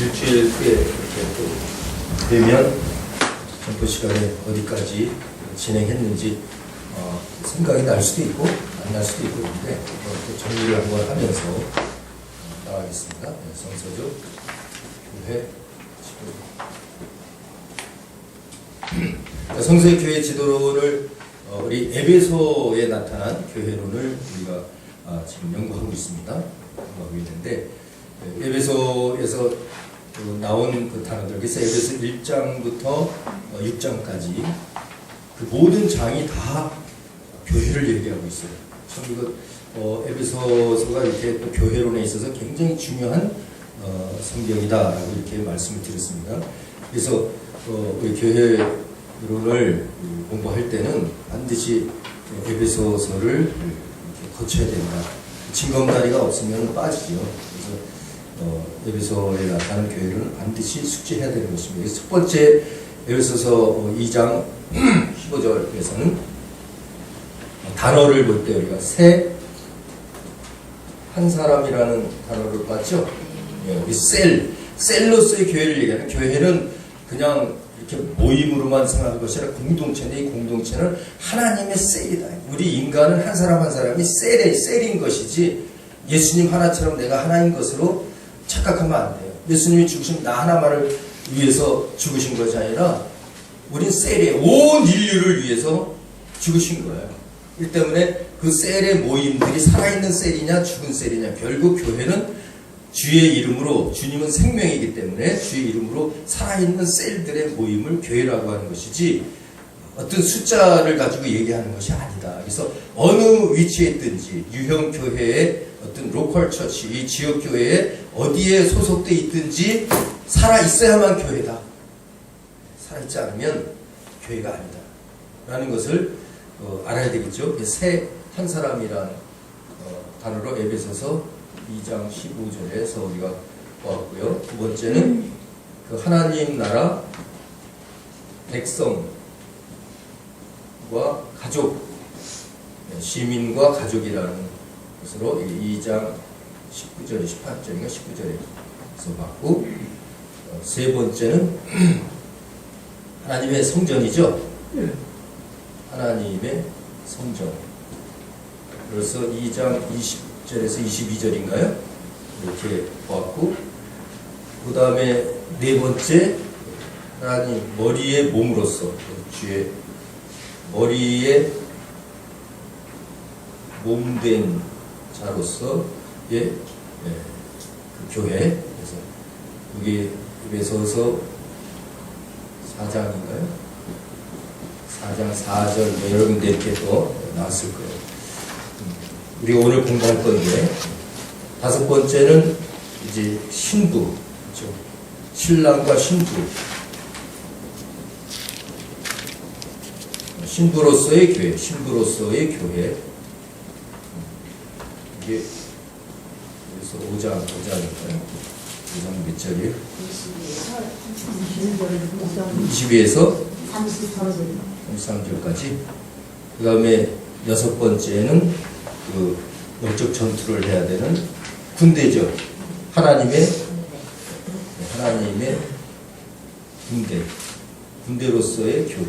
일주일 후에 이렇게 또 되면 점프 시간에 어디까지 진행했는지 생각이 날 수도 있고 안 날 수도 있고 그런데 또 정리를 한번 하면서 나가겠습니다. 네, 성서적 교회 지도. 성서의 교회 지도론을 우리 에베소에 나타난 교회론을 우리가 지금 연구하고 있습니다. 연구하고 있는데 에베소에서 나온 그 단어들, 그래서 에베소 1장부터 6장까지 그 모든 장이 다 교회를 얘기하고 있어요. 참 이거 에베소서가 이렇게 또 교회론에 있어서 굉장히 중요한 성경이다라고 이렇게 말씀을 드렸습니다. 그래서 우리 교회론을 공부할 때는 반드시 에베소서를 이렇게 거쳐야 된다. 징검다리가 없으면 빠지죠. 그래서 에베소에 나타나는 교회는 반드시 숙지해야 되는 것입니다. 그래서 첫 번째 에베소서 2장 15절에서는 단어를 볼 때 우리가 새 한 사람이라는 단어를 봤죠. 셀로서의 교회를 얘기하는, 교회는 그냥 이렇게 모임으로만 생각할 것이 아니라 공동체인데 이 공동체는 하나님의 셀이다. 우리 인간은 한 사람 한 사람이 셀인 것이지 예수님 하나처럼 내가 하나인 것으로 착각하면 안 돼요. 예수님이 죽으신 나 하나만을 위해서 죽으신 것이 아니라 우린 셀이에요. 온 인류를 위해서 죽으신 거예요. 이 때문에 그 셀의 모임들이 살아있는 셀이냐 죽은 셀이냐, 결국 교회는 주의 이름으로, 주님은 생명이기 때문에 주의 이름으로 살아있는 셀들의 모임을 교회라고 하는 것이지 어떤 숫자를 가지고 얘기하는 것이 아니다. 그래서 어느 위치에 있든지 유형교회의 어떤 로컬 처치, 이 지역교회에 어디에 소속되어 있든지 살아있어야만 교회다. 살아있지 않으면 교회가 아니다 라는 것을 알아야 되겠죠. 새 한 사람이라는 단어로 에베소서 2장 15절에서 우리가 보았고요. 두 번째는 그 하나님 나라 백성과 가족, 시민과 가족이라는 것으로 2장 19절, 18절인가 19절에서 봤고, 세 번째는 하나님의 성전이죠. 하나님의 성전. 그래서 2장 20절에서 22절인가요? 이렇게 보았고, 그 다음에 네 번째, 하나님 머리의 몸으로서, 주의 머리의 몸된 자로서의 그 교회. 그래서 여기 에베소서 4장인가요? 4장 4절 여러 군데 이렇게 또 나왔을 거예요. 우리가 오늘 공부할 건데, 다섯 번째는 이제 신부, 그렇죠? 신랑과 신부, 신부로서의 교회, 신부로서의 교회. 이게 그래서 5장인가요? 5장 몇 절이에요? 22에서 33절까지. 그 다음에 여섯 번째는 그 영적 전투를 해야 되는 군대죠. 하나님의 군대로서의 교회.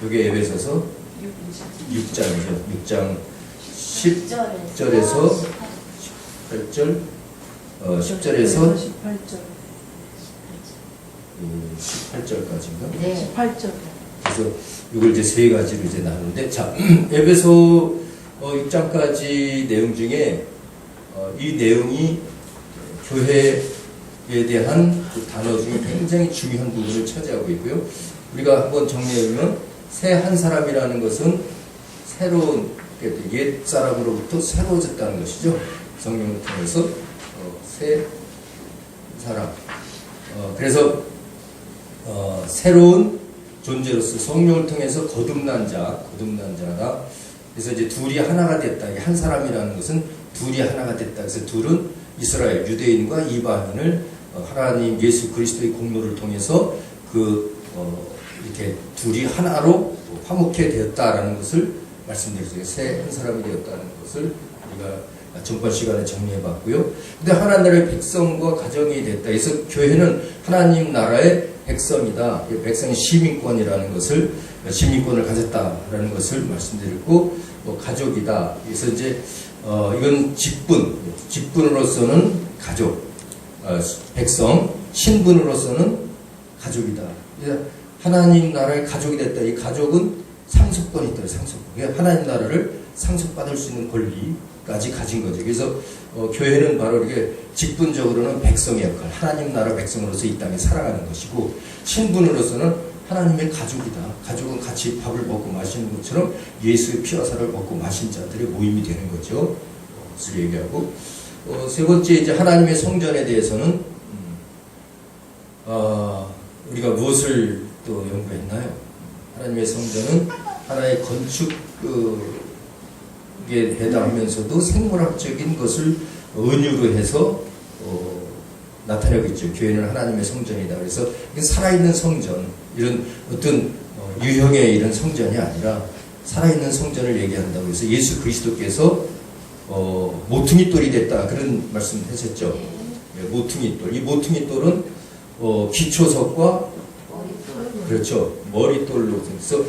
여기 에베소서 6장이죠. 6장 10절에서 18절, 10절에서 18절까지인가? 네. 18절. 그래서 이걸 이제 세 가지로 이제 나누는데, 자, 에베소 6장까지 내용 중에 이 내용이 교회에 대한 그 단어 중에 굉장히 중요한 부분을 차지하고 있고요. 우리가 한번 정리해보면 새 한 사람이라는 것은 새로운, 옛 사람으로부터 새로워졌다는 것이죠. 성령을 통해서 새 사람. 그래서 새로운 존재로서 성령을 통해서 거듭난 자다. 그래서 이제 둘이 하나가 됐다. 한 사람이라는 것은 둘이 하나가 됐다. 그래서 둘은 이스라엘, 유대인과 이방인을 하나님 예수 그리스도의 공로를 통해서 이렇게 둘이 하나로 화목해 되었다라는 것을 말씀드렸어요. 새 한 사람이 되었다는 것을 우리가 전번 시간에 정리해봤고요. 근데 하나님 나라의 백성과 가정이 됐다. 그래서 교회는 하나님 나라의 백성이다. 백성의 시민권이라는 것을 시민권을 가졌다라는 것을 말씀드렸고 가족이다. 그래서 이제 이건 직분으로서는 가족, 백성, 신분으로서는 가족이다. 하나님 나라의 가족이 됐다. 이 가족은 상속권이 있다. 상속권. 하나님 나라를 상속받을 수 있는 권리까지 가진 거죠. 그래서 교회는 바로 이렇게 직분적으로는 백성의 역할, 하나님 나라 백성으로서 이 땅에 살아가는 것이고, 신분으로서는 하나님의 가족이다. 가족은 같이 밥을 먹고 마시는 것처럼 예수의 피와 살을 먹고 마신 자들의 모임이 되는 거죠. 그것을 얘기하고, 세 번째 이제 하나님의 성전에 대해서는 우리가 무엇을 또 연구했나요? 하나님의 성전은 하나의 건축에 해당하면서도 생물학적인 것을 은유로 해서 나타내고 있죠. 교회는 하나님의 성전이다. 그래서 살아있는 성전, 이런 어떤 유형의 이런 성전이 아니라 살아있는 성전을 얘기한다고 해서 예수 그리스도께서 모퉁이돌이 됐다. 그런 말씀 하셨죠. 모퉁이돌. 이 모퉁이돌은 기초석과 그렇죠. 머릿돌로. 그래서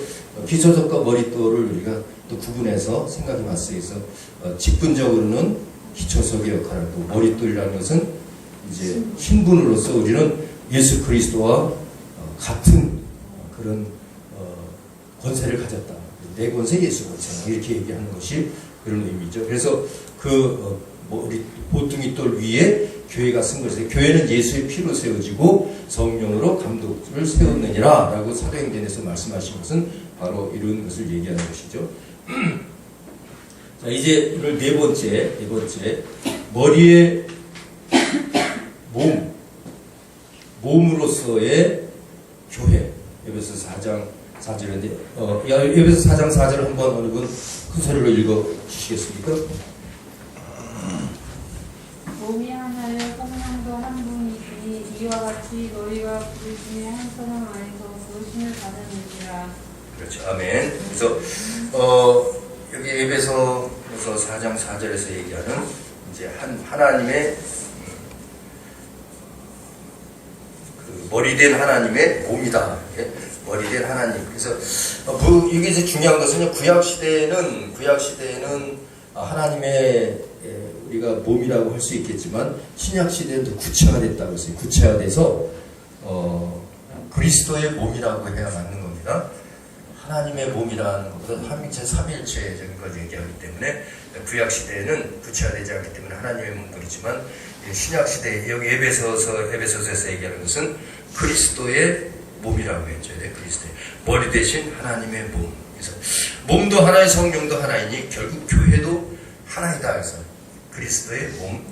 기초석과 머릿돌을 우리가 또 구분해서 생각해 봤어요. 그래서 직분적으로는 기초석의 역할을 하고, 머릿돌이라는 것은 이제 신분으로서 우리는 예수 그리스도와 같은 그런 권세를 가졌다. 내 권세, 예수 권세. 이렇게 얘기하는 것이 그런 의미죠. 그래서 보퉁이돌 위에 교회가 쓴 것이에요. 교회는 예수의 피로 세워지고 성령으로 감독을 세웠느니라 라고 사도행전에서 말씀하신 것은 바로 이런 것을 얘기하는 것이죠. 자, 이제 오늘 네 번째 머리의 몸으로서의 교회. 에베소 4장 4절인데 에베소 4장 4절 한번 어느 분 큰 소리로 읽어 주시겠습니까? 몸이 하나요 성령도 한 분이니 이와 같이 너희가 부르심의 한 사람 안에서 부르심을 받았느니라. 그렇죠. 아멘. 그래서 여기 에베소서 4장 4절에서 얘기하는 이제 하나님의 머리된 하나님의 몸이다. 머리된 하나님. 그래서 이게 이제 중요한 것은 구약 시대에는 하나님의 우리가 몸이라고 할 수 있겠지만 신약 시대는 더 구체화됐다고 했어요. 구체화돼서 그리스도의 몸이라고 해야 맞는 겁니다. 하나님의 몸이라는 것은 한민체 삼일체적인 걸 얘기하기 때문에 구약 시대에는 구체화되지 않기 때문에 하나님의 몸들이지만 신약 시대 여기 에베소서에서 얘기하는 것은 그리스도의 몸이라고 했죠. 그리스도의 머리 대신 하나님의 몸. 그래서 몸도 하나의 성령도 하나이니 결국 교회도 하나이다. 그래서 그리스도의 몸.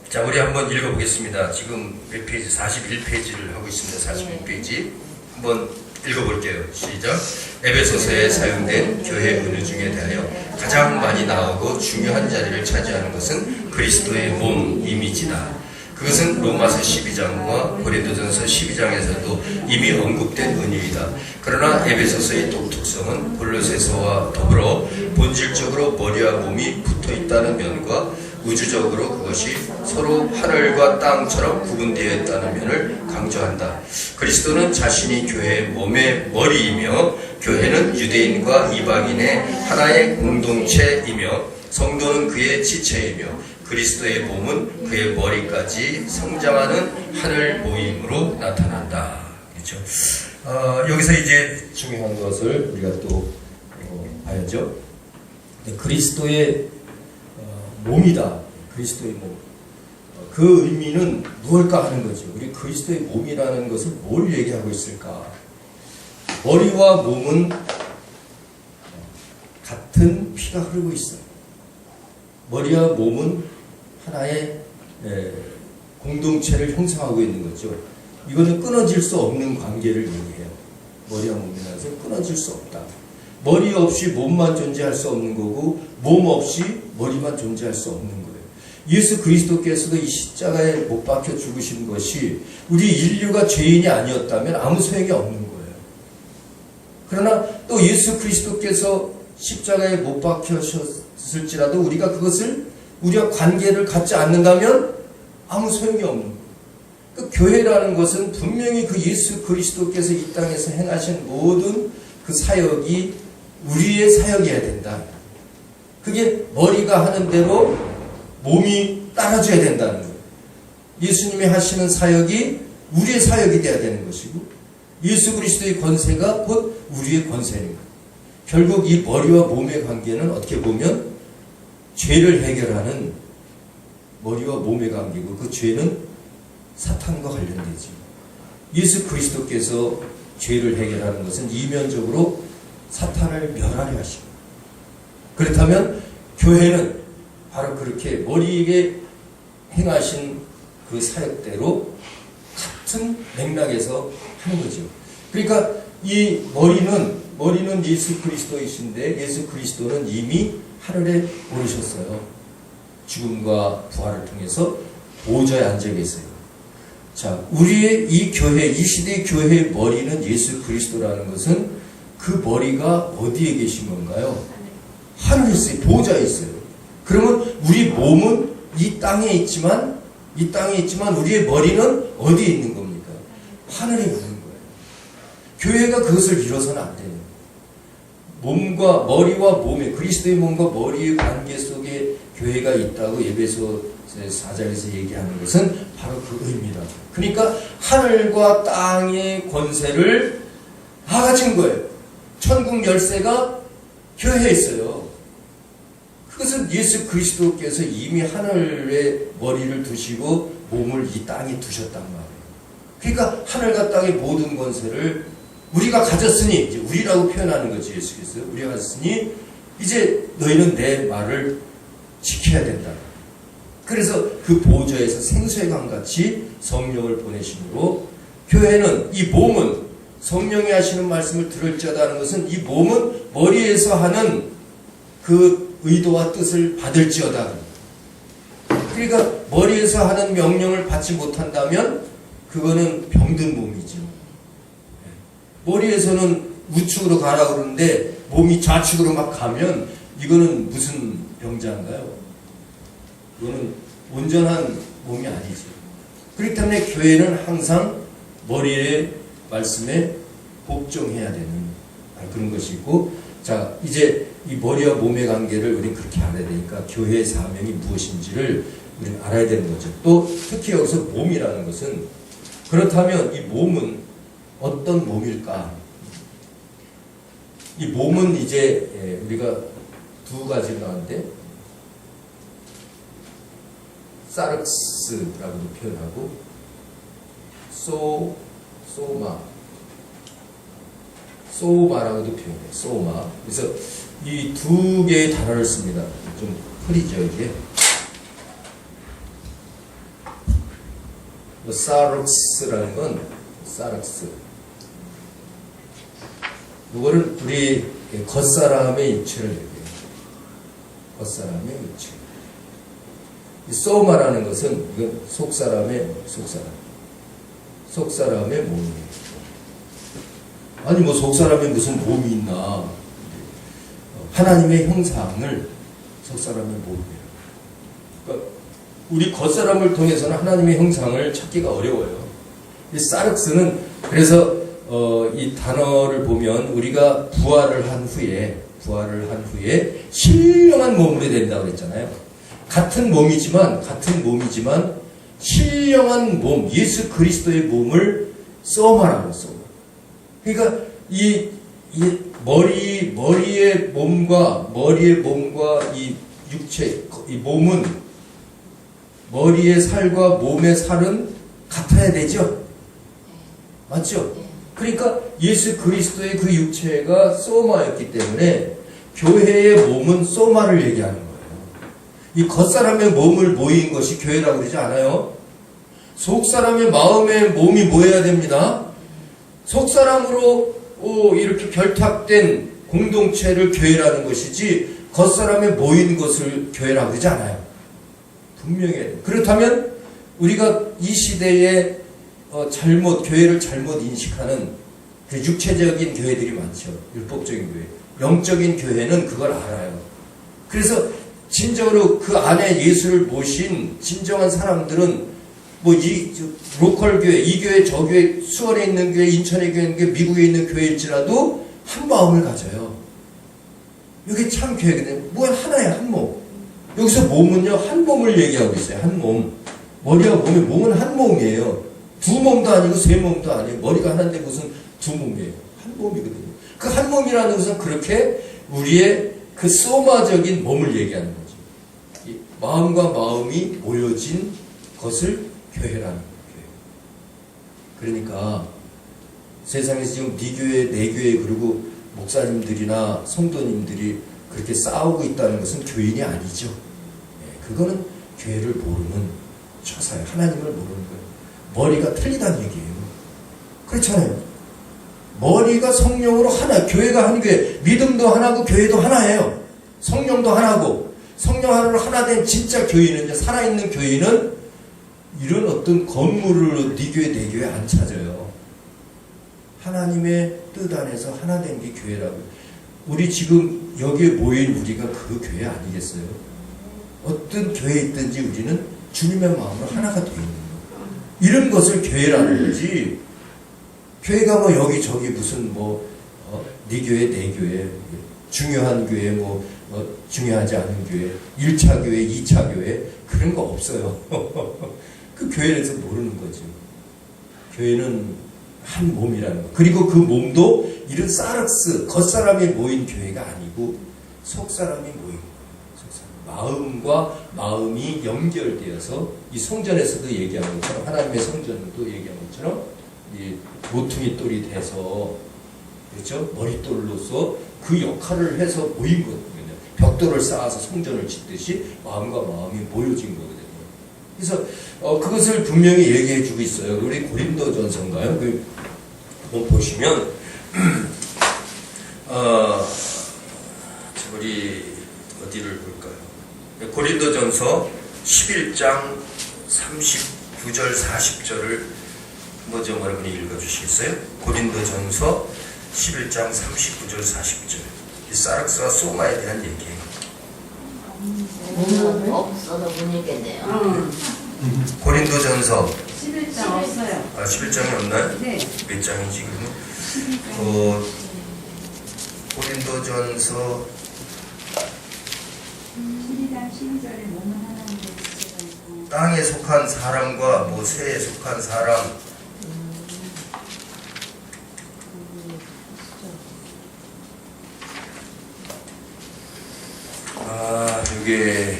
자, 우리 한번 읽어보겠습니다. 지금 몇 페이지? 41페이지를 하고 있습니다. 41페이지. 한번 읽어볼게요. 시작. 에베소서에 사용된 교회 은유 중에 대하여 가장 많이 나오고 중요한 자리를 차지하는 것은 그리스도의 몸 이미지다. 그것은 로마서 12장과 고린도전서 12장에서도 이미 언급된 은유이다. 그러나 에베소서의 독특성은 골로새서와 더불어 본질적으로 머리와 몸이 붙어있다는 면과 우주적으로 그것이 서로 하늘과 땅처럼 구분되어 있다는 면을 강조한다. 그리스도는 자신이 교회의 몸의 머리이며 교회는 유대인과 이방인의 하나의 공동체이며 성도는 그의 지체이며 그리스도의 몸은 그의 머리까지 성장하는 하늘 모임으로 나타난다. 그렇죠? 여기서 이제 중요한 것을 우리가 또 봐야죠. 그리스도의 몸이다. 그리스도의 몸. 그 의미는 무엇일까 하는 거죠. 우리 그리스도의 몸이라는 것을 뭘 얘기하고 있을까? 머리와 몸은 같은 피가 흐르고 있어요. 머리와 몸은 하나의 공동체를 형성하고 있는 거죠. 이거는 끊어질 수 없는 관계를 얘기해요. 머리와 몸이라서 끊어질 수 없다. 머리 없이 몸만 존재할 수 없는 거고 몸 없이 머리만 존재할 수 없는 거예요. 예수 그리스도께서도 이 십자가에 못 박혀 죽으신 것이 우리 인류가 죄인이 아니었다면 아무 소용이 없는 거예요. 그러나 또 예수 그리스도께서 십자가에 못 박혀서 있을지라도 우리가 그것을 우리와 관계를 갖지 않는다면 아무 소용이 없는 거예요. 그 교회라는 것은 분명히 그 예수 그리스도께서 이 땅에서 행하신 모든 그 사역이 우리의 사역이어야 된다. 그게 머리가 하는 대로 몸이 따라줘야 된다는 거예요. 예수님이 하시는 사역이 우리의 사역이 되어야 되는 것이고 예수 그리스도의 권세가 곧 우리의 권세입니다. 결국 이 머리와 몸의 관계는 어떻게 보면 죄를 해결하는 머리와 몸의 관계고 그 죄는 사탄과 관련되지. 예수 그리스도께서 죄를 해결하는 것은 이면적으로 사탄을 멸하려 하십니다. 그렇다면 교회는 바로 그렇게 머리에게 행하신 그 사역대로 같은 맥락에서 하는 거죠. 그러니까 이 머리는 예수 그리스도이신데 예수 그리스도는 이미 하늘에 오르셨어요. 죽음과 부활을 통해서 보좌에 앉아 계세요. 자, 우리의 이 교회, 이 시대의 교회의 머리는 예수 그리스도라는 것은 그 머리가 어디에 계신 건가요? 하늘에 있어요. 보좌에 있어요. 그러면 우리 몸은 이 땅에 있지만 우리의 머리는 어디에 있는 겁니까? 하늘에 있는 거예요. 교회가 그것을 잃어서는 안 돼요. 몸과 머리와 몸의 그리스도의 몸과 머리의 관계 속에 교회가 있다고 에베소 4장에서 얘기하는 것은 바로 그 의미다. 그러니까 하늘과 땅의 권세를 다 가진 거예요. 천국 열쇠가 교회에 있어요. 그것은 예수 그리스도께서 이미 하늘에 머리를 두시고 몸을 이 땅에 두셨단 말이에요. 그러니까 하늘과 땅의 모든 권세를 우리가 가졌으니, 이제 우리라고 표현하는 거지, 예수께서. 우리가 가졌으니, 이제 너희는 내 말을 지켜야 된다. 그래서 그 보좌에서 생수의 강같이 성령을 보내심으로 교회는 이 몸은 성령이 하시는 말씀을 들을지어다 하는 것은 이 몸은 머리에서 하는 그 의도와 뜻을 받을지어다. 그러니까 머리에서 하는 명령을 받지 못한다면 그거는 병든 몸이죠. 머리에서는 우측으로 가라 그러는데 몸이 좌측으로 막 가면 이거는 무슨 병자인가요? 이거는 온전한 몸이 아니죠. 그렇기 때문에 교회는 항상 머리의 말씀에 복종해야 되는 그런 것이 있고, 자, 이제 이 머리와 몸의 관계를 우리는 그렇게 알아야 되니까 교회의 사명이 무엇인지를 우리는 알아야 되는 거죠. 또 특히 여기서 몸이라는 것은, 그렇다면 이 몸은 어떤 몸일까? 이 몸은 이제 우리가 두 가지 나왔는데 사르크스라고도 표현하고 소마라고도 표현해요. 소마. 그래서 이 두 개의 단어를 씁니다. 좀 흐리죠 이게. 사르크스라는 건 사르크스. 이거는 우리 겉사람의 육체를 얘기해요. 겉사람의 육체. 이 소마라는 것은 이건 속사람의 몸이에요. 아니 뭐 속사람에 무슨 몸이 있나? 하나님의 형상을 속사람의 몸이에요. 그러니까 우리 겉사람을 통해서는 하나님의 형상을 찾기가 어려워요. 이 사르크스는 그래서 이 단어를 보면 우리가 부활을 한 후에 신령한 몸으로 된다고 그랬잖아요. 같은 몸이지만 신령한 몸, 예수 그리스도의 몸을 소마라고 써. 그러니까 이 머리의 몸과 이 육체, 이 몸은 머리의 살과 몸의 살은 같아야 되죠. 맞죠? 그러니까 예수 그리스도의 그 육체가 소마였기 때문에 교회의 몸은 소마를 얘기하는 거예요. 이 겉사람의 몸을 모인 것이 교회라고 그러지 않아요. 속사람의 마음의 몸이 모여야 됩니다. 속사람으로 이렇게 결탁된 공동체를 교회라는 것이지 겉사람에 모인 것을 교회라고 그러지 않아요. 분명히. 그렇다면 우리가 이 시대에 교회를 잘못 인식하는 그 육체적인 교회들이 많죠. 율법적인 교회. 영적인 교회는 그걸 알아요. 그래서 진정으로 그 안에 예수를 모신 진정한 사람들은 뭐 이 로컬 교회, 이 교회, 저 교회, 수원에 있는 교회, 인천에 있는 교회, 미국에 있는 교회일지라도 한 마음을 가져요. 이게 참 교회거든요. 뭐 하나야, 한 몸. 여기서 몸은요, 한 몸을 얘기하고 있어요. 한 몸. 머리와 몸은 한 몸이에요. 두 몸도 아니고 세 몸도 아니에요. 머리가 하나인데 무슨 두 몸이에요. 한 몸이거든요. 그 한 몸이라는 것은 그렇게 우리의 그 소마적인 몸을 얘기하는 거죠. 이 마음과 마음이 모여진 것을 교회라는 거예요. 그러니까 세상에서 지금 네 교회, 내 교회, 그리고 목사님들이나 성도님들이 그렇게 싸우고 있다는 것은 교인이 아니죠. 그거는 교회를 모르는 처사예요. 하나님을 모르는 거예요. 머리가 틀리다는 얘기예요. 그렇잖아요. 머리가 성령으로 하나, 교회가 한 교회, 믿음도 하나고 교회도 하나예요. 성령도 하나고, 성령 하나로 하나 된 진짜 교인은, 살아있는 교인은 이런 어떤 건물을 네 교회, 내 교회 안 찾아요. 하나님의 뜻 안에서 하나 된 게 교회라고. 우리 지금 여기에 모인 우리가 그 교회 아니겠어요? 어떤 교회에 있든지 우리는 주님의 마음으로 하나가 되어 있는 거예요. 이런 것을 교회라는 거지. 교회가 뭐 여기저기 무슨 네 교회, 내 교회, 중요한 교회, 중요하지 않은 교회, 1차 교회, 2차 교회, 그런 거 없어요. 그 교회에서 모르는 거죠. 교회는 한 몸이라는 거. 그리고 그 몸도 이런 사르스, 겉사람이 모인 교회가 아니고 속사람이 모인 거예요. 마음과 마음이 연결되어서 이 성전에서도 얘기한 것처럼, 하나님의 성전도 얘기한 것처럼 이 모퉁이 똘이 돼서, 그렇죠? 머릿돌로서 그 역할을 해서 모인 거거든요. 벽돌을 쌓아서 성전을 짓듯이 마음과 마음이 모여진 거거든요. 그래서 그것을 분명히 얘기해 주고 있어요. 우리 고린도전서인가요? 한번 보시면 우리 어디를 볼까요? 고린도전서 11장 39절 40절을 먼저 여러분이 읽어주시겠어요? 고린도전서 11장 39절 40절. 이 사르스와 소마에 대한 얘기예요. 없어서 못 읽겠네요. 고린도전서 11장 없어요. 11장이 없나요? 네. 몇 장이지 그러면? 고린도전서 12장 12절에 몸은 하나님의 지체가 있고 땅에 속한 사람과 새에 속한 사람, 이게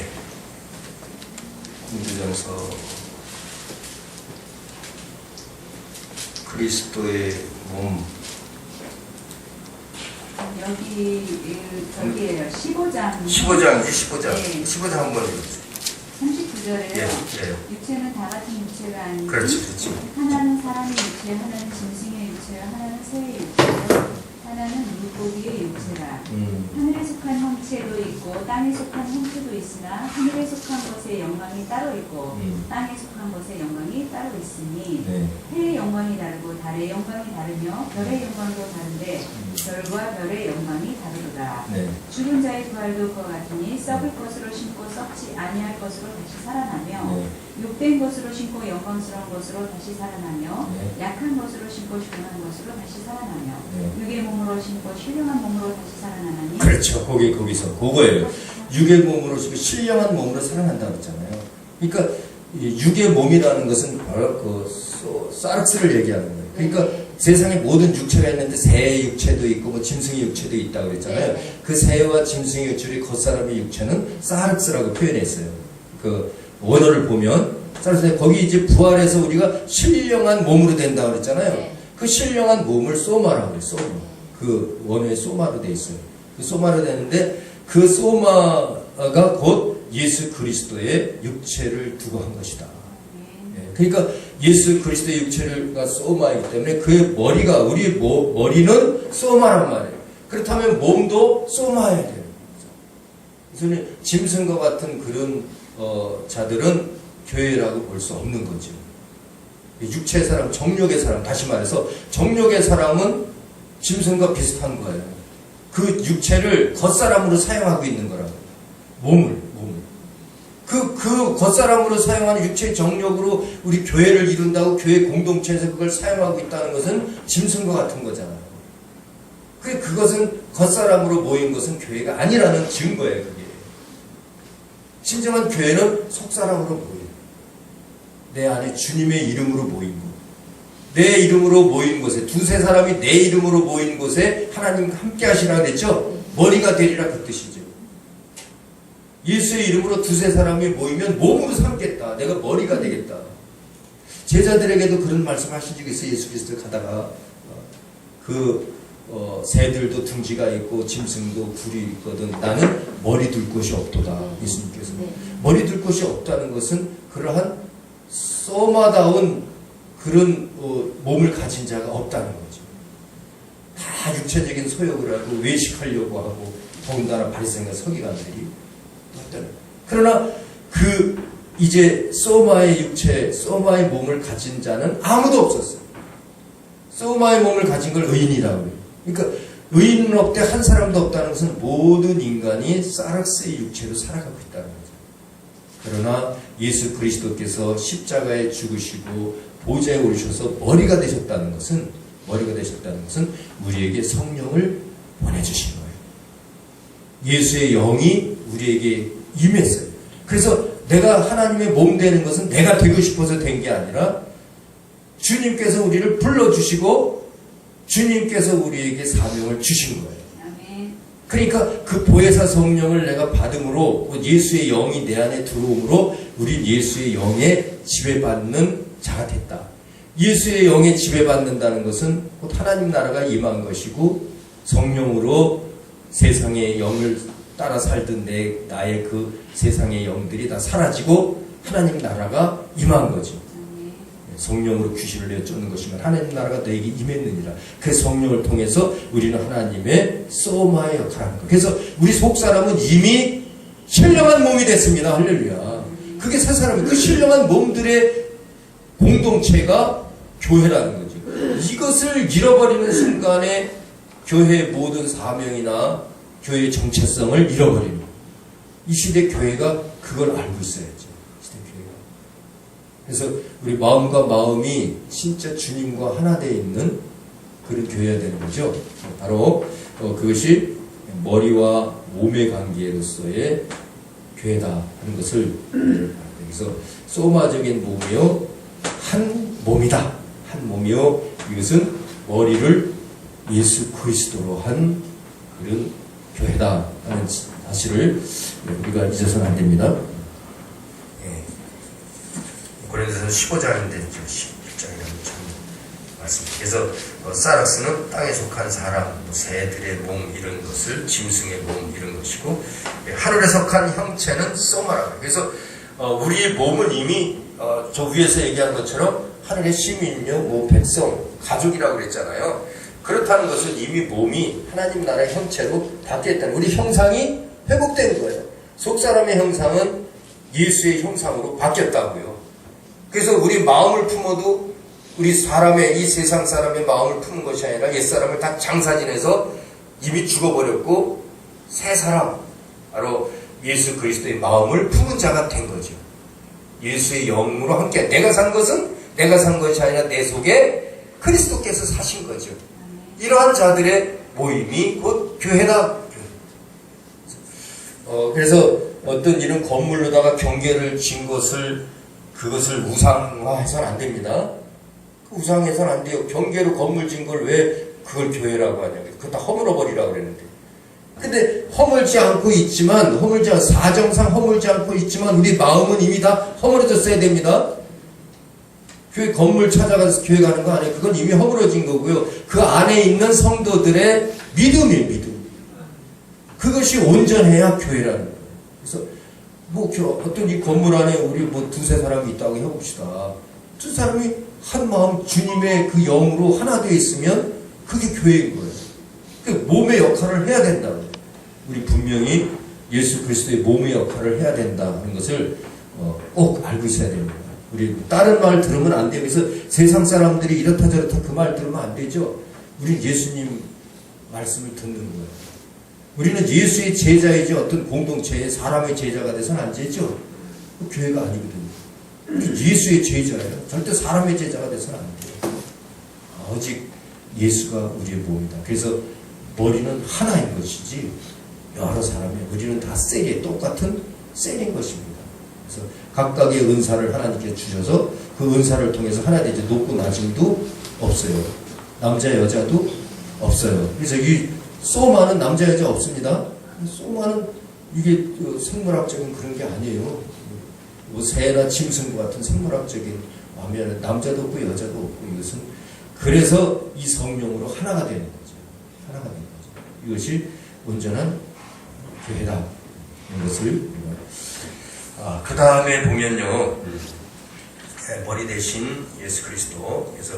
고린도전서 그리스도의 몸. 저기에요. 15장. 15장이지, 15장. 네. 15장 한번 읽어주세요. 39절에요. 예. 육체는 다 같은 육체가 아니고 그렇지. 하나는 사람의 육체, 하나는 짐승의 육체, 하나는 새의 육체, 하나는 물고기의 육체라. 하늘에 속한 형체도 있고 땅에 속한 형체도 있으나 하늘에 속한 것의 영광이 따로 있고 땅에 속한 것의 영광이 따로 있으니 네. 해의 영광이 다르고 달의 영광이 다르며 별의 영광도 다른데 별과 별의 영광이 다르도다. 네. 죽은 자의 부활도 그와 같으니 썩을 것으로 심고 썩지 아니할 것으로 다시 살아나며 네. 욕된 것으로 심고 영광스러운 것으로 다시 살아나며 네. 약한 것으로 심고 중한 것으로 다시 살아나며 네. 육의 몸으로 심고 신령한 몸으로 다시 살아나나니. 그렇죠. 거기서 그거예요. 육의 몸으로 신령한 몸으로 살아난다고 했잖아요. 그러니까 이 육의 몸이라는 것은 바로 그 사르스를 얘기하는 거예요. 그러니까 세상에 모든 육체가 있는데 새의 육체도 있고 짐승의 육체도 있다고 그랬잖아요. 네. 그 새와 짐승의 육체, 겉사람의 육체는 사르스라고 표현했어요. 그 원어를 보면 사르스, 거기 이제 부활해서 우리가 신령한 몸으로 된다고 그랬잖아요. 네. 그 신령한 몸을 소마라고 그래요. 소마. 그 원어에 소마로 돼 있어요. 그 소마로 되는데 그 소마가 곧 예수 그리스도의 육체를 두고 한 것이다. 그러니까 예수 그리스도의 육체가 소마이기 때문에 그의 머리가, 우리 머리는 소마란 말이에요. 그렇다면 몸도 소마해야 돼요. 그래서 짐승과 같은 그런 자들은 교회라고 볼 수 없는 거죠. 육체의 사람, 정욕의 사람, 다시 말해서 정욕의 사람은 짐승과 비슷한 거예요. 그 육체를 겉사람으로 사용하고 있는 거라고. 몸을. 그 겉사람으로 사용하는 육체의 정력으로 우리 교회를 이룬다고 교회 공동체에서 그걸 사용하고 있다는 것은 짐승과 같은 거잖아요. 그것은 겉사람으로 모인 것은 교회가 아니라는 증거예요, 그게. 진정한 교회는 속사람으로 모인, 내 안에 주님의 이름으로 모인 것. 내 이름으로 모인 곳에, 두세 사람이 내 이름으로 모인 곳에 하나님과 함께 하시라 그랬죠? 머리가 되리라 그 뜻이죠. 예수의 이름으로 두세 사람이 모이면 몸으로 삼겠다. 내가 머리가 되겠다. 제자들에게도 그런 말씀 하신 적이 있어요. 예수 그리스도 가다가 새들도 둥지가 있고 짐승도 굴이 있거든. 나는 머리 둘 곳이 없도다. 예수님께서. 머리 둘 곳이 없다는 것은 그러한 소마다운 그런 몸을 가진 자가 없다는 거죠. 다 육체적인 소욕을 하고 외식하려고 하고 더군다나 바리새인과 서기관들이 없다는. 그러나 이제 소마의 몸을 가진 자는 아무도 없었어요. 소마의 몸을 가진 걸 의인이라고 해요. 그러니까 의인은 없되 한 사람도 없다는 것은 모든 인간이 사락스의 육체로 살아가고 있다는 거죠. 그러나 예수 그리스도께서 십자가에 죽으시고 보좌에 오르셔서 머리가 되셨다는 것은 우리에게 성령을 보내주신 거예요. 예수의 영이 우리에게 임했어요. 그래서 내가 하나님의 몸 되는 것은 내가 되고 싶어서 된 게 아니라 주님께서 우리를 불러주시고 주님께서 우리에게 사명을 주신 거예요. 그러니까 그 보혜사 성령을 내가 받음으로 예수의 영이 내 안에 들어옴으로 우린 예수의 영에 지배받는 자가 됐다. 예수의 영에 지배받는다는 것은 곧 하나님 나라가 임한 것이고 성령으로 세상의 영을 따라 살던 나의 그 세상의 영들이 다 사라지고 하나님 나라가 임한 거죠. 성령으로 귀신을 내어 쫓는 것이면 하나님 나라가 너에게 임했느니라. 그 성령을 통해서 우리는 하나님의 소마의 역할을 하는 거예요. 그래서 우리 속사람은 이미 신령한 몸이 됐습니다. 할렐루야. 그게 새 사람이에요. 그 신령한 몸들의 공동체가 교회라는 거죠. 이것을 잃어버리는 순간에 교회의 모든 사명이나 교회의 정체성을 잃어버립니다. 이 시대 교회가 그걸 알고 있어야죠. 시대 교회가. 그래서 우리 마음과 마음이 진짜 주님과 하나 되어 있는 그런 교회가 되는 거죠. 바로 그것이 머리와 몸의 관계로서의 교회다 하는 것을 그래서 소마적인 몸이요 한 몸이다. 한 몸이요 이것은 머리를 예수 그리스도로 한 그런 교회다 하는 사실을 우리가 잊어서는 안 됩니다. 고린도서 15장인데 16장이라는 참 말씀. 그래서 사락스는 땅에 속한 사람, 새들의 몸 이런 것을 짐승의 몸 이런 것이고 하늘에 속한 형체는 소마라고. 그래서 우리의 몸은 이미 저 위에서 얘기한 것처럼 하늘의 시민요, 백성, 가족이라고 그랬잖아요. 그렇다는 것은 이미 몸이 하나님 나라의 형체로 바뀌었다는 우리 형상이 회복된 거예요. 속사람의 형상은 예수의 형상으로 바뀌었다고요. 그래서 우리 마음을 품어도 우리 사람의 이 세상 사람의 마음을 품은 것이 아니라 옛사람을 다 장사진해서 이미 죽어버렸고 새 사람 바로 예수 그리스도의 마음을 품은 자가 된 거죠. 예수의 영으로 함께 내가 산 것이 아니라 내 속에 그리스도께서 사신 거죠. 이러한 자들의 모임이 곧 교회다. 그래서 어떤 이런 건물로다가 경계를 진 그것을 우상화해서는 안 됩니다. 우상해서는 안 돼요. 경계로 건물 진 걸 왜 그걸 교회라고 하냐. 그거 다 허물어버리라고 그랬는데. 근데 사정상 허물지 않고 있지만 우리 마음은 이미 다 허물어졌어야 됩니다. 교회 건물 찾아가서 교회 가는 거 아니에요. 그건 이미 허물어진 거고요. 그 안에 있는 성도들의 믿음이에요, 믿음. 그것이 온전해야 교회라는 거예요. 그래서 어떤 이 건물 안에 우리 두세 사람이 있다고 해봅시다. 두 사람이 한 마음 주님의 그 영으로 하나 되어 있으면 그게 교회인 거예요. 그 몸의 역할을 해야 된다고. 우리 분명히 예수 그리스도의 몸의 역할을 해야 된다는 것을 꼭 알고 있어야 됩니다. 우리 다른 말 들으면 안 돼요. 그래서 세상 사람들이 이렇다 저렇다 그 말 들으면 안 되죠. 우리 예수님 말씀을 듣는 거예요. 우리는 예수의 제자이지 어떤 공동체의 사람의 제자가 돼서는 안 되죠. 교회가 아니거든요. 우리 예수의 제자예요. 절대 사람의 제자가 돼서는 안 돼요. 오직 예수가 우리의 몸이다. 그래서 머리는 하나인 것이지 여러 사람이 우리는 다 셀이에요. 똑같은 셀인 것입니다. 그래서 각각의 은사를 하나님께 주셔서 그 은사를 통해서 하나님의 이제 높고 낮음도 없어요. 남자 여자도 없어요. 그래서 이 소마는 남자 여자 없습니다. 소마는 이게 생물학적인 그런 게 아니에요. 뭐 새나 짐승과 같은 생물학적인 와면 남자도 없고 여자도 없고 이것은 그래서 이 성령으로 하나가 되는 거죠. 하나가 되는 거죠. 이것이 온전한 교회다. 이것을 그 다음에 보면요, 머리 대신 예수 그리스도. 그래서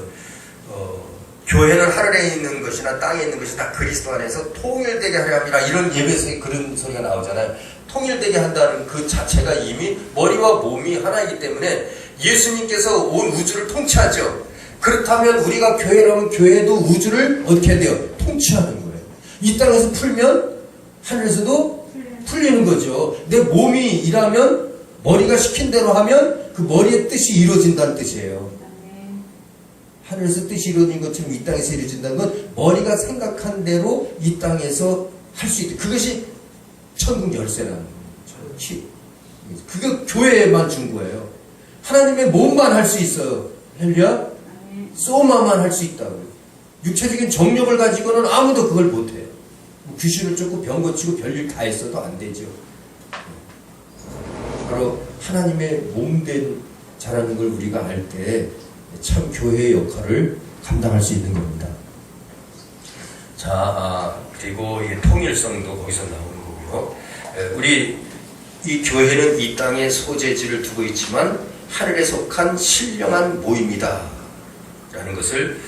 교회는 하늘에 있는 것이나 땅에 있는 것이 다 그리스도 안에서 통일되게 하려 합니다. 이런 예배에서 그런 소리가 나오잖아요. 통일되게 한다는 그 자체가 이미 머리와 몸이 하나이기 때문에 예수님께서 온 우주를 통치하죠. 그렇다면 우리가 교회라면 교회도 우주를 어떻게 해야 돼요? 통치하는 거예요. 이 땅에서 풀면 하늘에서도 풀리는 거죠. 내 몸이 일하면 머리가 시킨 대로 하면 그 머리의 뜻이 이루어진다는 뜻이에요. 하늘에서 뜻이 이루어진 것처럼 이 땅에서 이루어진다는 건 머리가 생각한 대로 이 땅에서 할 수 있다. 그것이 천국 열쇠라는 거예요. 그게 교회에만 준 거예요. 하나님의 몸만 할 수 있어요. 할렐루야. 소마만 할 수 있다고요. 육체적인 정력을 가지고는 아무도 그걸 못해요. 귀신을 쫓고 병 고치고 별일 다 했어도 안 되죠. 바로 하나님의 몸된 자라는 걸 우리가 알 때 참 교회의 역할을 감당할 수 있는 겁니다. 자, 그리고 이 통일성도 거기서 나오는 거고요. 우리 이 교회는 이 땅에 소재지를 두고 있지만 하늘에 속한 신령한 모임이다 라는 것을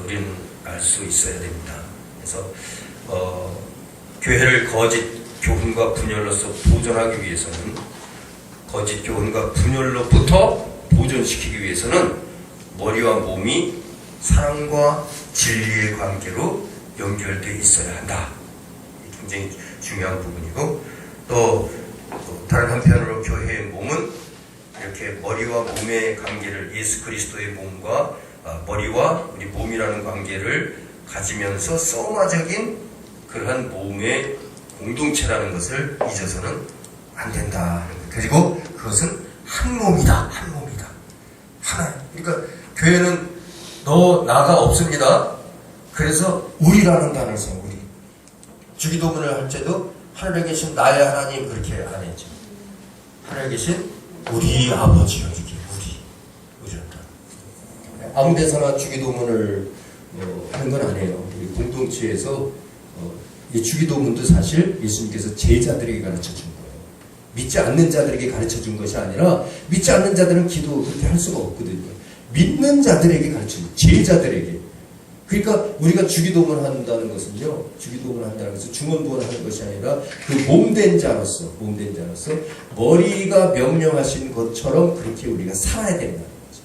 우리는 알 수 있어야 됩니다. 그래서 교회를 거짓 교훈과 분열로서 보존하기 위해서는, 거짓 교훈과 분열로부터 보존시키기 위해서는 머리와 몸이 사랑과 진리의 관계로 연결되어 있어야 한다. 굉장히 중요한 부분이고, 또 다른 한편으로 교회의 몸은 이렇게 머리와 몸의 관계를, 예수 그리스도의 몸과 머리와 우리 몸이라는 관계를 가지면서 소마적인 그러한 몸의 공동체라는 것을 잊어서는 안 된다. 그리고 그것은 한 몸이다. 한 몸이다. 하나. 그러니까 교회는 너 나가 없습니다. 그래서 우리라는 단어를 써요. 우리. 주기도문을 할 때도 하늘에 계신 나의 하나님 그렇게 안 했죠. 하늘에 계신 우리 아버지요. 이게 우리란다. 아무 데서나 주기도문을 하는 건 아니에요. 우리 공동체에서 이 주기도문도 사실 예수님께서 제자들에게 가르쳐 준 거예요. 믿지 않는 자들에게 가르쳐 준 것이 아니라, 믿지 않는 자들은 기도 그렇게 할 수가 없거든요. 믿는 자들에게 가르쳐 준 거예요. 제자들에게. 그러니까 우리가 주기도문 한다는 것은요, 주기도문 한다는 것은 중언부언 하는 것이 아니라 그 몸된 자로서 머리가 명령하신 것처럼 그렇게 우리가 살아야 된다는 거죠.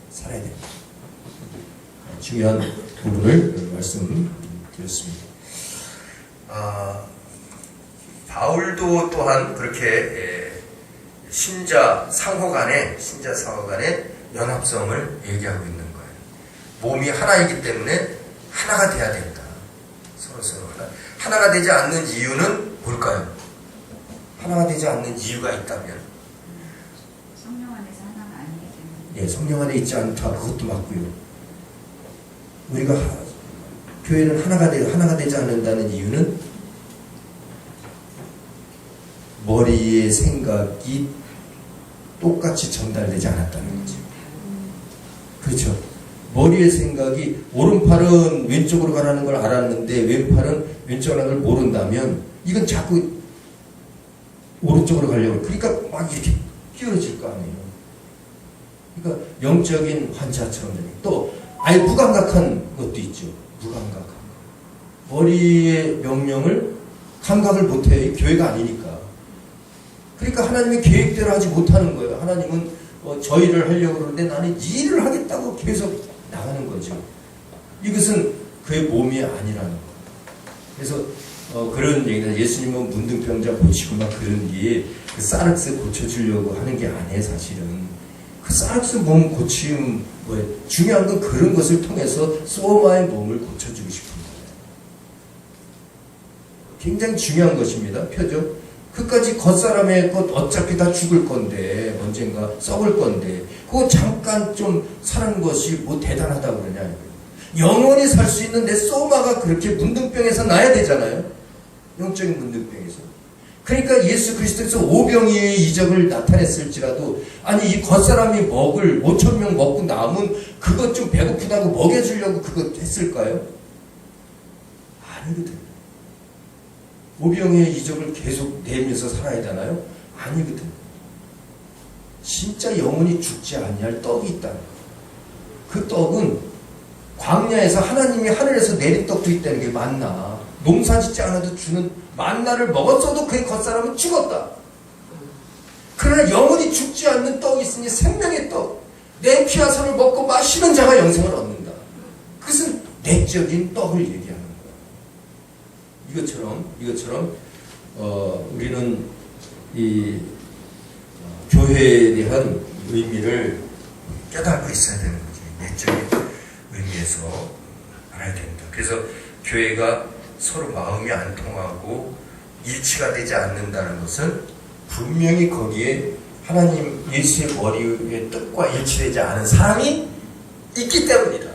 살아야 된다. 중요한 부분을 말씀드렸습니다. 바울도 또한 그렇게 신자 상호 간의 연합성을 얘기하고 있는 거예요. 몸이 하나이기 때문에 하나가 돼야 된다. 서로서로 하나가 되지 않는 이유는 뭘까요? 하나가 되지 않는 이유가 있다면, 성령 안에서 하나가 아니기 때문에. 예, 성령 안에 있지 않다. 그것도 맞고요. 우리가 교회는 하나가 되지 않는다는 이유는 머리의 생각이 똑같이 전달되지 않았다는 거죠. 그렇죠. 머리의 생각이 오른팔은 왼쪽으로 가라는 걸 알았는데 왼팔은 왼쪽으로 가는 걸 모른다면 이건 자꾸 오른쪽으로 가려고, 그러니까 막 이렇게 끼어질 거 아니에요. 그러니까 영적인 환자처럼 되는. 또 아예 무감각한 것도 있죠. 무감각한 거. 머리의 명령을 감각을 못해. 교회가 아니니까. 그러니까 하나님의 계획대로 하지 못하는 거예요. 하나님은 저 일을 하려고 그러는데 나는 이 일을 하겠다고 계속 나가는 거죠. 이것은 그의 몸이 아니라는 거예요. 그래서 그런 얘기다. 예수님은 문둥병자 고치고 막 그런 게 그 사륵스 고쳐주려고 하는 게 아니에요, 사실은. 그 사륵스 몸 고치움, 중요한 건 그런 것을 통해서 소마의 몸을 고쳐주고 싶은 거예요. 굉장히 중요한 것입니다. 표죠. 그까지 겉사람의 것 어차피 다 죽을 건데, 언젠가 썩을 건데, 그거 잠깐 좀 사는 것이 뭐 대단하다고 그러냐. 영원히 살 수 있는 내 소마가 그렇게 문둥병에서 나야 되잖아요. 영적인 문둥병에서. 그러니까 예수 그리스도에서 오병이의 이적을 나타냈을지라도, 아니 이 겉사람이 먹을 5,000명 먹고 남은 그것 좀 배고프다고 먹여주려고 그거 했을까요? 아니거든. 오병이의 이적을 계속 내면서 살아야 되나요? 아니거든. 진짜 영원히 죽지 아니할 떡이 있다는 거예요. 그 떡은 광야에서 하나님이 하늘에서 내린 떡도 있다는 게 만나. 농사 짓지 않아도 주는 만나를 먹었어도 그의 겉사람은 죽었다. 그러나 영원히 죽지 않는 떡이 있으니 생명의 떡. 내 피와 살을 먹고 마시는 자가 영생을 얻는다. 그것은 내적인 떡을 얘기하는 거야. 이것처럼 우리는 이 교회에 대한 의미를 깨닫고 있어야 되는 거지. 내적인 의미에서 알아야 된다. 그래서 교회가 서로 마음이 안 통하고 일치가 되지 않는다는 것은 분명히 거기에 하나님 예수의 머리의 뜻과 일치되지 않은 사람이 있기 때문이다.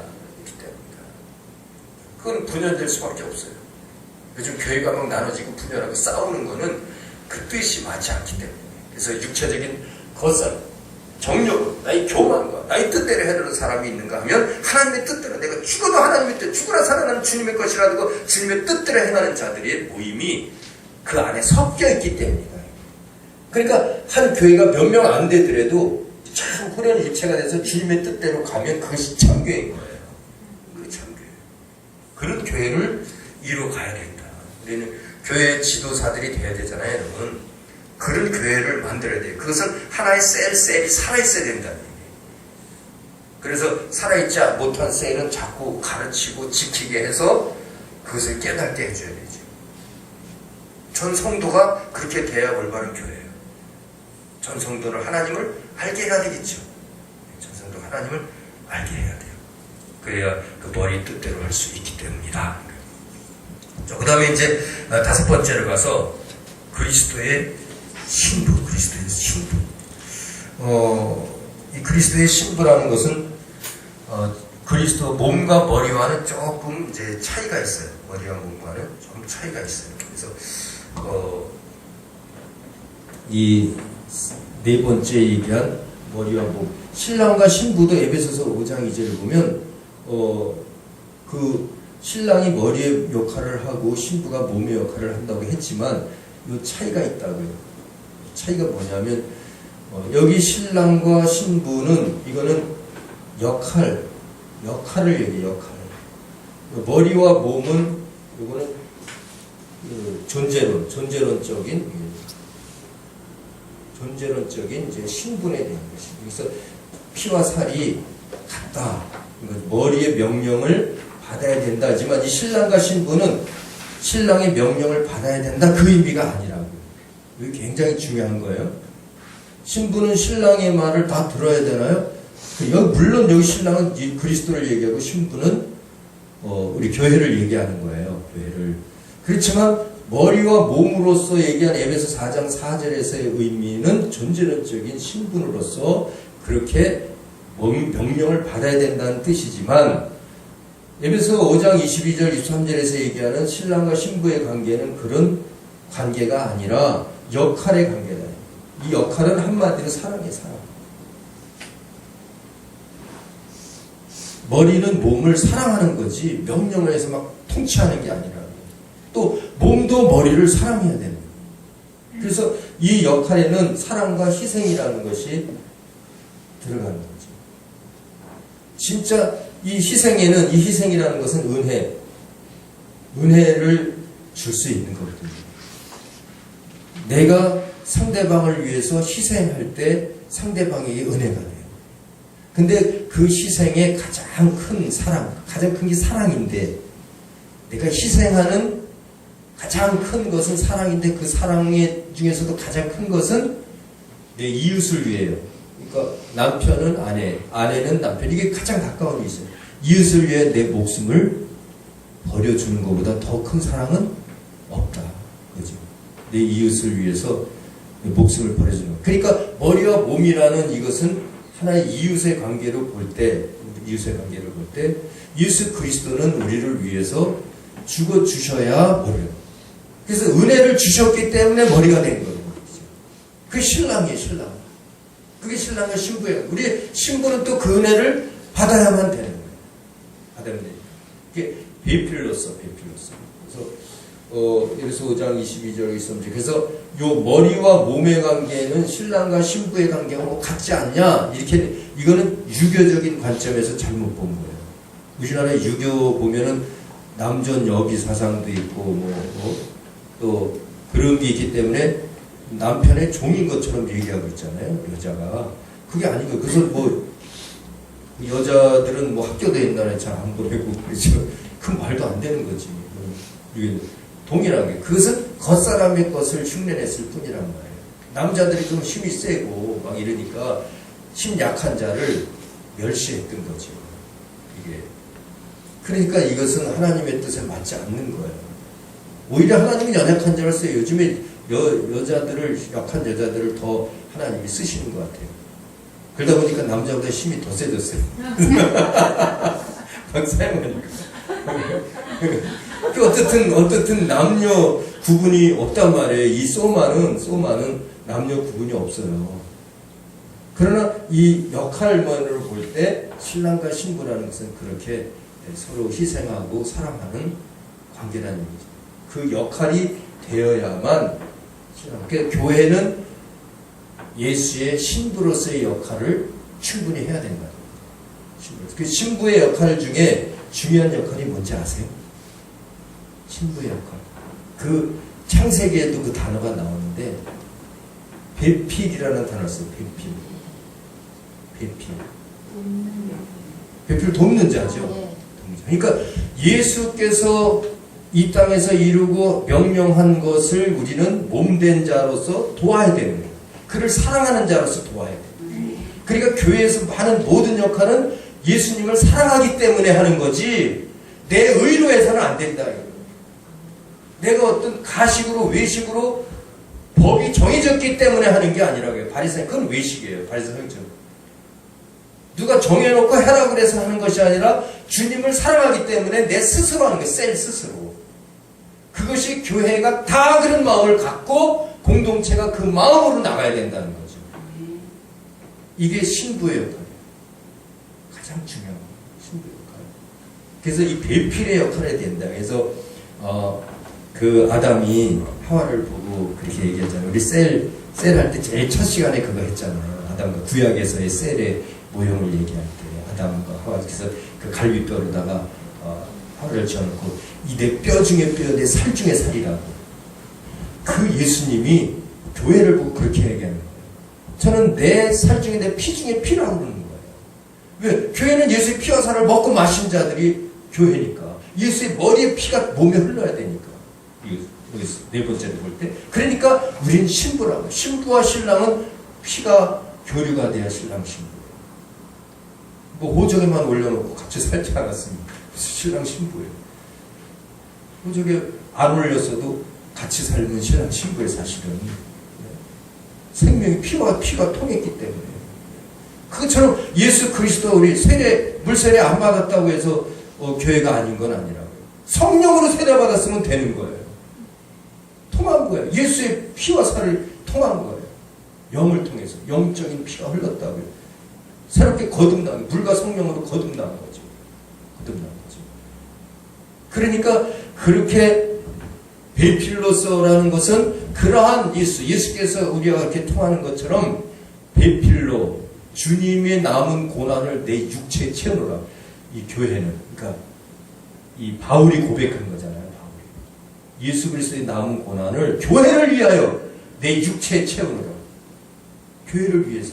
그건 분열될 수밖에 없어요. 요즘 교회가 막 나눠지고 분열하고 싸우는 거는 그 뜻이 맞지 않기 때문에. 그래서 육체적인 겉살, 정욕, 나의 교만과 나의 뜻대로 해주는 사람이 있는가 하면 하나님의 뜻대로 내가 죽어도 하나님의 뜻, 죽으나 살아나는 주님의 것이라고 주님의 뜻대로 행하는 자들의 모임이 그 안에 섞여 있기 때문이다. 그러니까 한 교회가 몇 명 안 되더라도 참 후련 일체가 돼서 주님의 뜻대로 가면 그것이 참교회인 거예요. 그 참교회. 그런 교회를 이루어가야 된다. 우리는 교회 지도사들이 돼야 되잖아요, 여러분. 그런 교회를 만들어야 돼요. 그것은 하나의 셀이 살아있어야 된다는 얘기예요. 그래서 살아있지 못한 셀은 자꾸 가르치고 지키게 해서 그것을 깨닫게 해줘야 되죠. 전 성도가 그렇게 돼야 올바른 교회예요. 전 성도는 하나님을 알게 해야 되겠죠. 전 성도가 하나님을 알게 해야 돼요. 그래야 그 머리 뜻대로 할 수 있기 때문이다. 그 다음에 이제 5번째로 가서 그리스도의 신부. 이 그리스도의 신부라는 것은 그리스도 몸과 머리와는 조금 이제 차이가 있어요. 머리와 몸과는 조금 차이가 있어요. 그래서 이 네 번째 얘기한 머리와 몸, 신랑과 신부도 에베소서 5장 2절을 보면 그 신랑이 머리의 역할을 하고 신부가 몸의 역할을 한다고 했지만 이 차이가 있다고요. 차이가 뭐냐면 여기 신랑과 신부는 이거는 역할을 얘기해요. 역할. 머리와 몸은 이거는 존재론적인 이제 신분에 대한 것이. 그래서 피와 살이 같다. 머리의 명령을 받아야 된다지만 이 신랑과 신부는 신랑의 명령을 받아야 된다. 그 의미가 아니라고. 이게 굉장히 중요한 거예요. 신부는 신랑의 말을 다 들어야 되나요? 물론 여기 신랑은 그리스도를 얘기하고 신부는 우리 교회를 얘기하는 거예요. 교회를. 그렇지만 머리와 몸으로서 얘기한 에베소 4장 4절에서의 의미는 존재론적인 신분으로서 그렇게 명령을 받아야 된다는 뜻이지만 에베소 5장 22절 23절에서 얘기하는 신랑과 신부의 관계는 그런 관계가 아니라 역할의 관계다. 이 역할은 한마디로 사랑이에요. 사랑. 머리는 몸을 사랑하는 거지 명령을 해서 막 통치하는 게 아니라 또 몸도 머리를 사랑해야 되는 거예요. 그래서 이 역할에는 사랑과 희생이라는 것이 들어가는 거죠. 진짜 이 희생이라는 것은 은혜를 줄 수 있는 거거든요. 내가 상대방을 위해서 희생할 때 상대방에게 은혜가 돼요. 근데 그 희생의 가장 큰 사랑, 가장 큰 게 사랑인데 내가 희생하는 가장 큰 것은 사랑인데 그 사랑 중에서도 가장 큰 것은 내 이웃을 위해요. 그러니까 남편은 아내, 아내는 남편. 이게 가장 가까운 이웃이에요. 이웃을 위해 내 목숨을 버려주는 것보다 더 큰 사랑은 없다. 그죠? 내 이웃을 위해서 내 목숨을 버려주는 것. 그러니까 머리와 몸이라는 이것은 하나의 이웃의 관계로 볼 때, 예수 그리스도는 우리를 위해서 죽어 주셔야 머리가. 그래서 은혜를 주셨기 때문에 머리가 된 거예요. 그게 신랑이에요, 신랑. 그게 신랑과 신부예요. 우리 신부는 또 그 은혜를 받아야만 되는 거예요. 받아야만 되니까. 그게 베필로서. 그래서 에베소 5장 22절 있습니다. 그래서 요 머리와 몸의 관계는 신랑과 신부의 관계하고 같지 않냐? 이렇게 이거는 유교적인 관점에서 잘못 본 거예요. 우리나라 유교 보면은 남존 여비 사상도 있고 또 그런 게 있기 때문에 남편의 종인 것처럼 얘기하고 있잖아요. 여자가 그게 아니고 그래서 여자들은 학교도 옛날에 잘 안 보내고 그렇죠. 그 말도 안 되는 거지. 이게 동일한 게 그것은 겉사람의 것을 흉내냈을 뿐이란 말이에요. 남자들이 좀 힘이 세고 막 이러니까 힘 약한 자를 멸시했던 거죠. 이게 그러니까 이것은 하나님의 뜻에 맞지 않는 거예요. 오히려 하나님은 연약한 자를 써요. 요즘에 여자들을 약한 여자들을 더 하나님이 쓰시는 것 같아요. 그러다 보니까 남자보다 힘이 더 세졌어요. 박사님은 어떻든 남녀 구분이 없단 말이에요. 이 소마는 남녀 구분이 없어요. 그러나 이 역할만으로 볼 때 신랑과 신부라는 것은 그렇게 서로 희생하고 사랑하는 관계라는 얘기죠. 그 역할이 되어야만 그러니까 교회는 예수의 신부로서의 역할을 충분히 해야 된다. 그 신부의 역할 중에 중요한 역할이 뭔지 아세요? 신부의 역할. 그 창세기에도 그 단어가 나오는데 배필이라는 단어를 써요. 배필. 배필 돕는 자죠. 그러니까 예수께서 이 땅에서 이루고 명령한 것을 우리는 몸된 자로서 도와야 되는 거예요. 그를 사랑하는 자로서 도와야 돼요. 그러니까 교회에서 하는 모든 역할은 예수님을 사랑하기 때문에 하는 거지 내 의로 해서는 안 된다. 내가 어떤 가식으로 외식으로 법이 정해졌기 때문에 하는 게 아니라고요. 바리새인 그건 외식이에요. 바리새인처럼 누가 정해놓고 해라 그래서 하는 것이 아니라 주님을 사랑하기 때문에 내 스스로 하는 거예요. 셀 스스로. 그것이 교회가 다 그런 마음을 갖고 공동체가 그 마음으로 나가야 된다는 거죠. 이게 신부의 역할이에요. 가장 중요한 신부의 역할. 그래서 이 배필의 역할을 해야 된다. 그래서 그 아담이 하와를 보고 그렇게 얘기했잖아요. 우리 셀 할 때 제일 첫 시간에 그거 했잖아요. 아담과 구약에서의 셀의 모형을 얘기할 때 아담과 하와 그래서 그 갈비뼈로다가 하와를 지어놓고 이 내 뼈 중에 뼈, 내 살 중에 살이라고. 그 예수님이 교회를 보고 그렇게 얘기하는 거예요. 저는 내 살 중에 내 피 중에 피라고 그러는 거예요. 왜? 교회는 예수의 피와 살을 먹고 마신 자들이 교회니까. 예수의 머리에 피가 몸에 흘러야 되니까. 네 번째로 볼 때. 그러니까 우린 신부라고. 신부와 신랑은 피가 교류가 돼야 신랑 신부예요. 호적에만 올려놓고 같이 살지 않았습니다. 그래서 신랑 신부예요. 호적에 안 올렸어도 같이 살면 신랑 신부의 사실은 생명이 피가 통했기 때문에. 그것처럼 예수 그리스도 우리 물세례 안 받았다고 해서 교회가 아닌 건 아니라고요. 성령으로 세례 받았으면 되는 거예요. 통한 거예요. 예수의 피와 살을 통한 거예요. 영을 통해서 영적인 피가 흘렀다고요. 새롭게 거듭난 물과 성령으로 거듭난 거죠. 그러니까 그렇게 배필로서라는 것은 그러한 예수께서 우리와 이렇게 통하는 것처럼 배필로 주님의 남은 고난을 내 육체에 채우노라. 이 교회는 그러니까 이 바울이 고백한 거잖아요. 바울이 예수 그리스도의 남은 고난을 교회를 위하여 내 육체에 채우노라. 교회를 위해서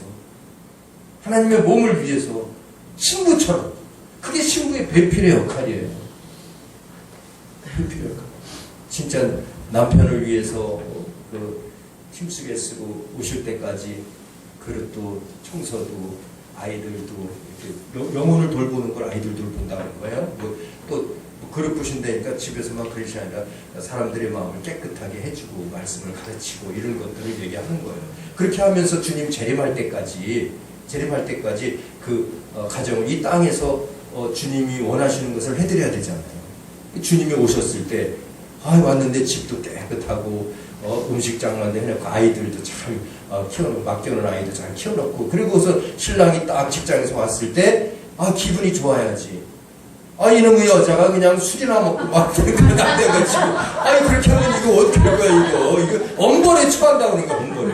하나님의 몸을 위해서 신부처럼 그게 신부의 배필의 역할이에요. 배필의 역할. 진짜 남편을 위해서 힘쓰게 쓰고 오실 때까지 그릇도 청소도 아이들도 이렇게 영혼을 돌보는 걸 아이들 돌본다는 거예요. 또 그릇 부신다니까 집에서만 그릇이 아니라 사람들의 마음을 깨끗하게 해주고 말씀을 가르치고 이런 것들을 얘기하는 거예요. 그렇게 하면서 주님 재림할 때까지 그 가정을 이 땅에서 주님이 원하시는 것을 해드려야 되잖아요. 주님이 오셨을 때 왔는데 집도 깨끗하고 음식 장만도 해놓고 아이들도 잘 키워놓고 맡겨놓은 아이도 잘 키워놓고 그리고서 신랑이 딱 직장에서 왔을 때 기분이 좋아야지. 이놈의 여자가 그냥 술이나 먹고 막 그러면 안 돼가지고 그렇게 하면 이거 어떻게 할 거야 이거 엄벌에 처한다고 그러니까 엄벌에.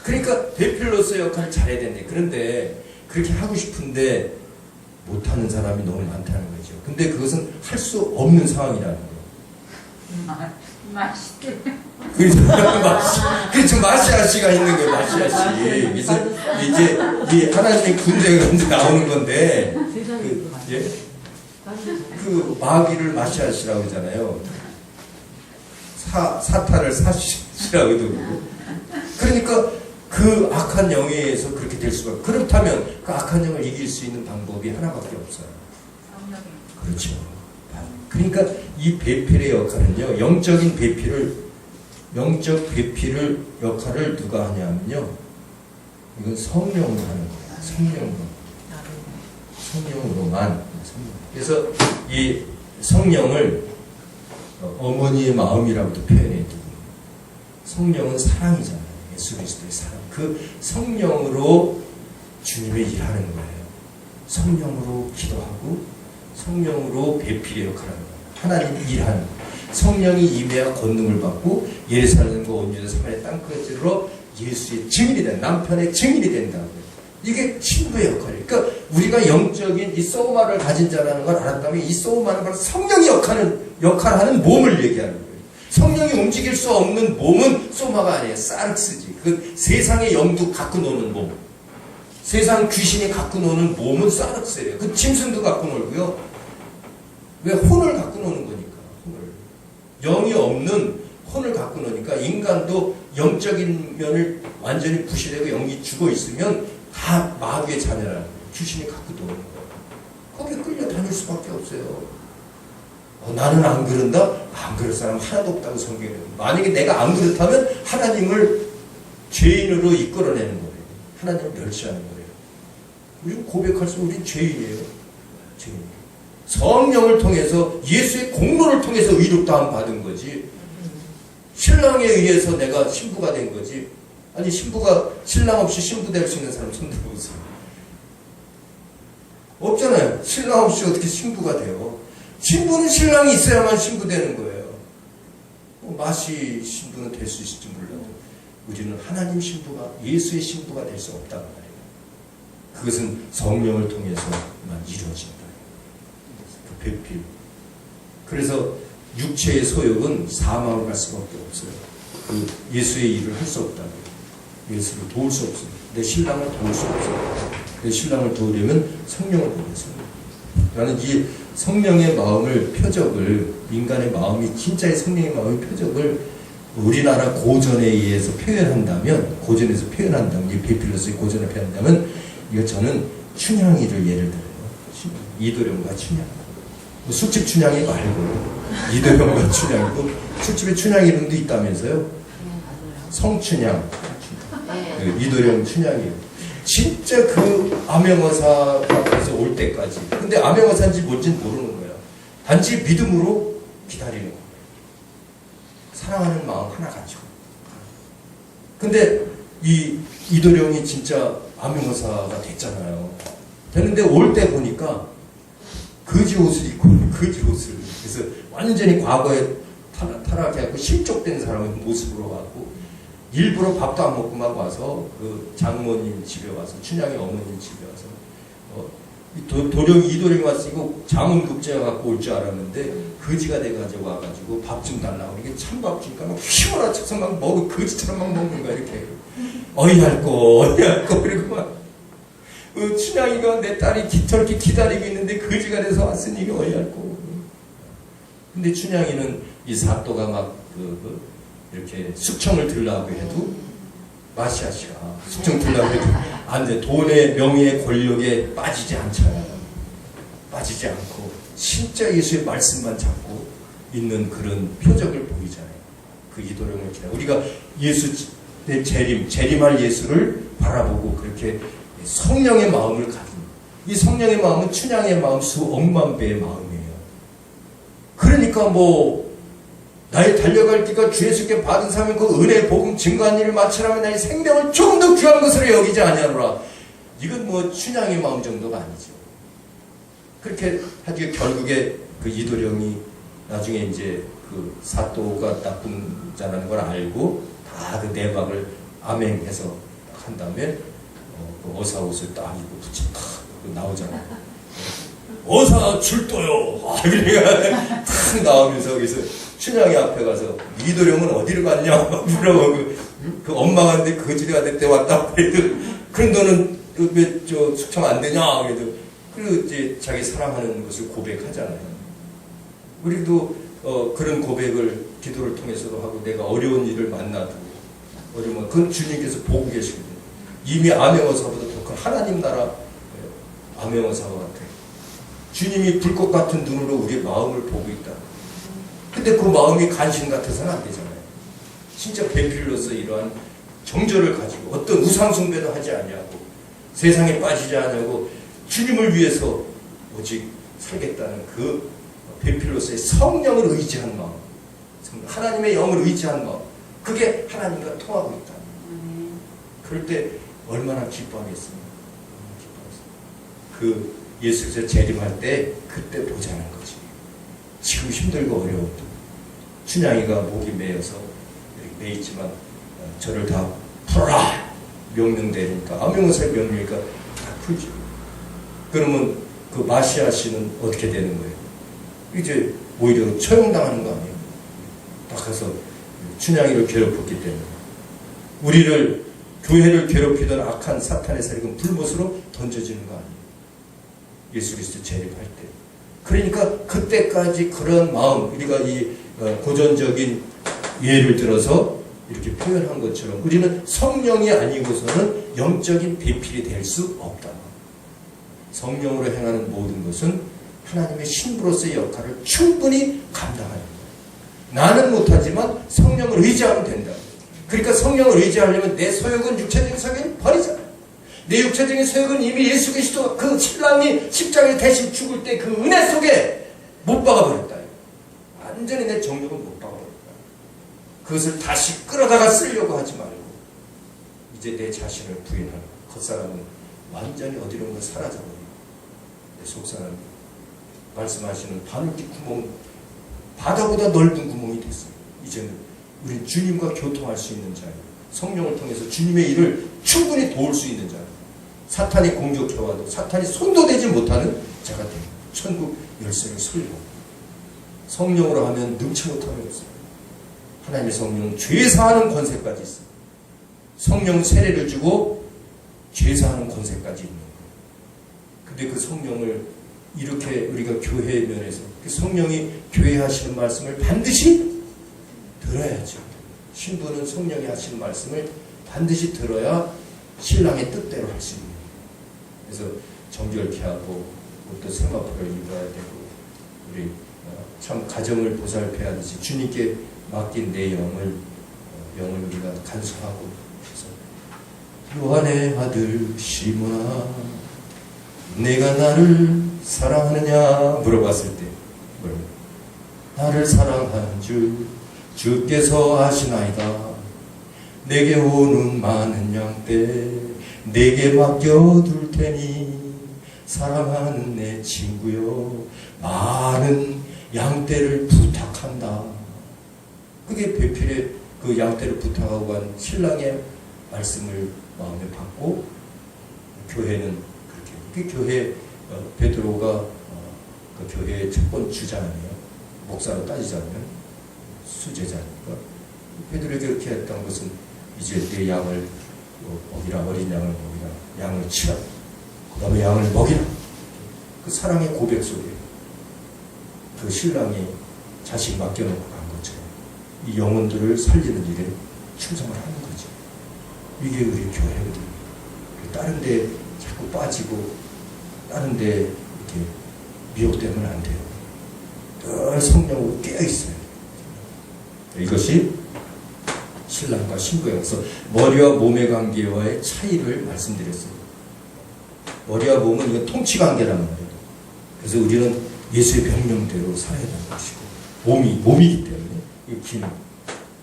그러니까 대필로서 역할을 잘해야 된대. 그런데 그렇게 하고 싶은데 못하는 사람이 너무 많다는 거죠. 근데 그것은 할 수 없는 상황이라는 거예요. 맛있게. 그렇죠. 마시아씨가 있는 거예요. 마시아씨. 그래서 이제 이 하나님의 군대가 나오는 건데 그 마귀를 마시아씨라고 하잖아요. 사탄을 사시라고도 그러고. 그러니까 그 악한 영에 의해서 그렇게 될 수가. 그렇다면 그 악한 영을 이길 수 있는 방법이 하나밖에 없어요. 그렇죠. 그러니까 이 배필의 역할은요, 영적 배필을 역할을 누가 하냐면요, 이건 성령으로 하는 거예요. 성령으로만. 그래서 이 성령을 어머니의 마음이라고도 표현해도 성령은 사랑이잖아요. 예수 그리스도의 사랑. 그 성령으로 주님의 일하는 거예요. 성령으로 기도하고 성령으로 배필의 역할을 하는 거예요. 하나님 일하는 거예요. 성령이 임해야 권능을 받고 예루살렘과 온 유다 사마리아 땅끝으로 예수의 증인이 된다. 남편의 증인이 된다고요. 이게 신부의 역할이에요. 그러니까 우리가 영적인 이 소마를 가진 자라는 걸 알았다면 이 소마는 바로 성령이 역할하는 몸을 얘기하는 거예요. 성령이 움직일 수 없는 몸은 소마가 아니에요. 사르스지. 그 세상의 영도 갖고 노는 몸. 세상 귀신이 갖고 노는 몸은 사르스예요. 그 짐승도 갖고 놀고요. 왜 혼을 갖고 노는 거니까. 혼을. 영이 없는 혼을 갖고 노니까 인간도 영적인 면을 완전히 부실되고 영이 죽어 있으면 다 마귀의 자녀라는 거예요. 귀신이 갖고 노는 거예요. 거기에 끌려다닐 수밖에 없어요. 나는 안 그런다? 안 그럴 사람 하나도 없다고 성경에. 만약에 내가 안 그렇다면 하나님을 죄인으로 이끌어내는 거예요. 하나님을 멸시하는 거예요. 우리는 고백할수록 우린 죄인이에요. 죄인. 성령을 통해서 예수의 공로를 통해서 의롭다함 받은 거지. 신랑에 의해서 내가 신부가 된 거지. 아니 신부가 신랑 없이 신부 될 수 있는 사람 손 들어보세요. 없잖아요. 신랑 없이 어떻게 신부가 돼요. 신부는 신랑이 있어야만 신부 되는 거예요. 마시 신부는 될 수 있을지 몰라도 우리는 하나님 신부가 예수의 신부가 될 수 없다는 말이에요. 그것은 성령을 통해서만 이루어진다. 그 배필. 그래서 육체의 소욕은 사망을 갈 수밖에 없어요. 그 예수의 일을 할 수 없다는 거예요. 예수를 도울 수 없어요. 내 신랑을 도울 수 없어요. 내 신랑을 도우려면 성령을 보내서. 나는 이 성령의 마음을 표적을 인간의 마음이 진짜의 성령의 마음의 표적을 우리나라 고전에 의해서 표현한다면 고전에서 표현한다면 이 베필로스의 고전을 표현한다면 이거 저는 춘향이를 예를 들어요. 이도령과 춘향. 술집 춘향이 말고 이도령과 춘향이고 술집에 춘향 이름도 있다면서요. 성춘향. 이도령 춘향이에요. 진짜 그 암행어사 앞에서 올 때까지. 근데 암행어사인지 뭔지는 모르는 거야. 단지 믿음으로 기다리는 거야. 사랑하는 마음 하나 가지고. 근데 이 이도령이 진짜 암행어사가 됐잖아요. 됐는데 올 때 보니까 거지 옷을 입고 거지 옷을. 그래서 완전히 과거에 타락해갖고 실족된 사람의 모습으로 가고 일부러 밥도 안 먹고 막 와서 그 장모님 집에 와서 춘향의 어머님 집에 와서 이도령이 왔으니까 장원급제가 갖고 올 줄 알았는데 거지가 돼가지고 와가지고 밥 좀 달라고 이게 찬밥 주니까 막 휘몰아쳐서 막 먹고 거지처럼 막 먹는 거야 이렇게 어이할거 그리고 막 춘향이가 내 딸이 저렇게 기다리고 있는데 거지가 돼서 왔으니 이게 어이할거. 근데 춘향이는 이 사또가 막 이렇게 숙청을 들라고 해도 마시아 씨가 숙청 들라고 해도 안 돼. 돈의 명예의 권력에 빠지지 않잖아요. 빠지지 않고 진짜 예수의 말씀만 잡고 있는 그런 표적을 보이잖아요. 그 이도령을 기다. 우리가 예수의 재림할 예수를 바라보고 그렇게 성령의 마음을 가진, 이 성령의 마음은 춘향의 마음 수억만 배의 마음이에요. 그러니까 나의 달려갈 길과 주 예수께 받은 사명 그 은혜의 복음 증거한 일을 마치라면 나의 생명을 조금 더 귀한 것으로 여기지 아니하노라. 이건 춘향의 마음 정도가 아니죠. 그렇게 하기에 결국에 그 이도령이 나중에 이제 그 사또가 나쁜 자라는 걸 알고 다 그 내박을 암행해서 한 다음에 그 어사 옷을 딱 입고 붙이고 탁 나오잖아요. 어사 출도요. 그러니까 탁 나오면서 거기서 춘향이 앞에 가서 이도령은 어디로 갔냐 물어보고 그 엄마가 근데 거지리 갈 때 왔다고 해도 그럼 너는 왜 숙청 안 되냐 그래도 그리고 이제 자기 사랑하는 것을 고백하잖아요. 우리도 그런 고백을 기도를 통해서도 하고 내가 어려운 일을 만나도 어려우면 그건 주님께서 보고 계시거든요. 이미 암행어사보다 더 큰 하나님 나라 암행어사와 같아요. 주님이 불꽃 같은 눈으로 우리의 마음을 보고 있다. 근데 그 마음이 간신 같아서는 안 되잖아요. 진짜 배필로서 이러한 정절을 가지고 어떤 우상숭배도 하지 아니하고 세상에 빠지지 않냐고 주님을 위해서 오직 살겠다는 그 배필로서의 성령을 의지한 마음, 하나님의 영을 의지한 마음, 그게 하나님과 통하고 있다. 그럴 때 얼마나 기뻐하겠습니까? 그 예수께서 재림할 때 그때 보자는 거지. 지금 힘들고 어려워도 춘향이가 목이 메여서 이렇게 메있지만 저를 다 풀어라 명령되니까 암명의사의 명령이니까 다 풀죠. 그러면 그 마시아 씨는 어떻게 되는 거예요? 이제 오히려 처형당하는 거 아니에요? 딱 가서 춘향이를 괴롭혔기 때문에 우리를 교회를 괴롭히던 악한 사탄의 세력은 불못으로 던져지는 거 아니에요? 예수 그리스도 재림할 때. 그러니까 그때까지 그런 마음, 우리가 이 고전적인 예를 들어서 이렇게 표현한 것처럼 우리는 성령이 아니고서는 영적인 배필이 될 수 없다. 성령으로 행하는 모든 것은 하나님의 신부로서의 역할을 충분히 감당하는 거예요. 나는 못하지만 성령을 의지하면 된다. 그러니까 성령을 의지하려면 내 소욕은 육체적인 소욕은 버리자. 내 육체적인 소욕은 이미 예수 그리스도 그 신랑이 십자가에 대신 죽을 때 그 은혜 속에 못 박아버렸다. 완전히 내 정욕은 못 박아버렸다. 그것을 다시 끌어다가 쓰려고 하지 말고 이제 내 자신을 부인하는 겉사람은 완전히 어디론가 사라져버리고 내 속사람은 말씀하시는 바늘기 구멍 바다보다 넓은 구멍이 됐어요. 이제는 우리는 주님과 교통할 수 있는 자예요. 성령을 통해서 주님의 일을 충분히 도울 수 있는 자예요. 사탄이 공격해와도 사탄이 손도 대지 못하는 자가 돼요. 천국 열쇠를 설고 성령으로 하면 능치 못하는 것이에요. 하나님의 성령은 죄사하는 권세까지 있어요. 성령 세례를 주고 죄사하는 권세까지 있는 거예요. 근데 그 성령을 이렇게 우리가 교회의 면에서 그 성령이 교회 하시는 말씀을 반드시 들어야죠. 신부는 성령이 하시는 말씀을 반드시 들어야 신랑의 뜻대로 할 수 있는 거예요. 그래서 정결케 하고 또 세마포를 입어야 되고 우리 참 가정을 보살펴야 되지. 주님께 맡긴 내 영을 우리가 간수하고 그래서 요한의 아들 시몬아 내가 나를 사랑하느냐 물어봤을 때 나를 사랑하는 줄 주께서 아시나이다. 내게 오는 많은 양떼 내게 맡겨둘 테니 사랑하는 내 친구여 많은 양떼를 부탁한다. 그게 배필의 그 양떼를 부탁하고 한 신랑의 말씀을 마음에 받고 교회는 그렇게 그 교회 베드로가 그 교회의 첫 번째 주자 아니에요. 목사로 따지자면 수제자니까 베드로에게 그렇게 했던 것은 이제 내 양을 먹이라 어린 양을 먹이라 양을 치라 그 다음에 양을 먹이라 그 사랑의 고백 속에 그 신랑이 자식 맡겨놓고 간 이 영혼들을 살리는 일에 충성을 하는 거죠. 이게 우리 교회거든요. 다른 데 자꾸 빠지고 다른 데 이렇게 미혹되면 안 돼요. 늘 성령으로 깨어있어요. 이것이 신랑과 신부여서 머리와 몸의 관계와의 차이를 말씀드렸어요. 머리와 몸은 이건 통치관계란 말이에요. 그래서 우리는 예수의 명령대로 살아야 되는 것이고 몸이기 때문에 이 기능.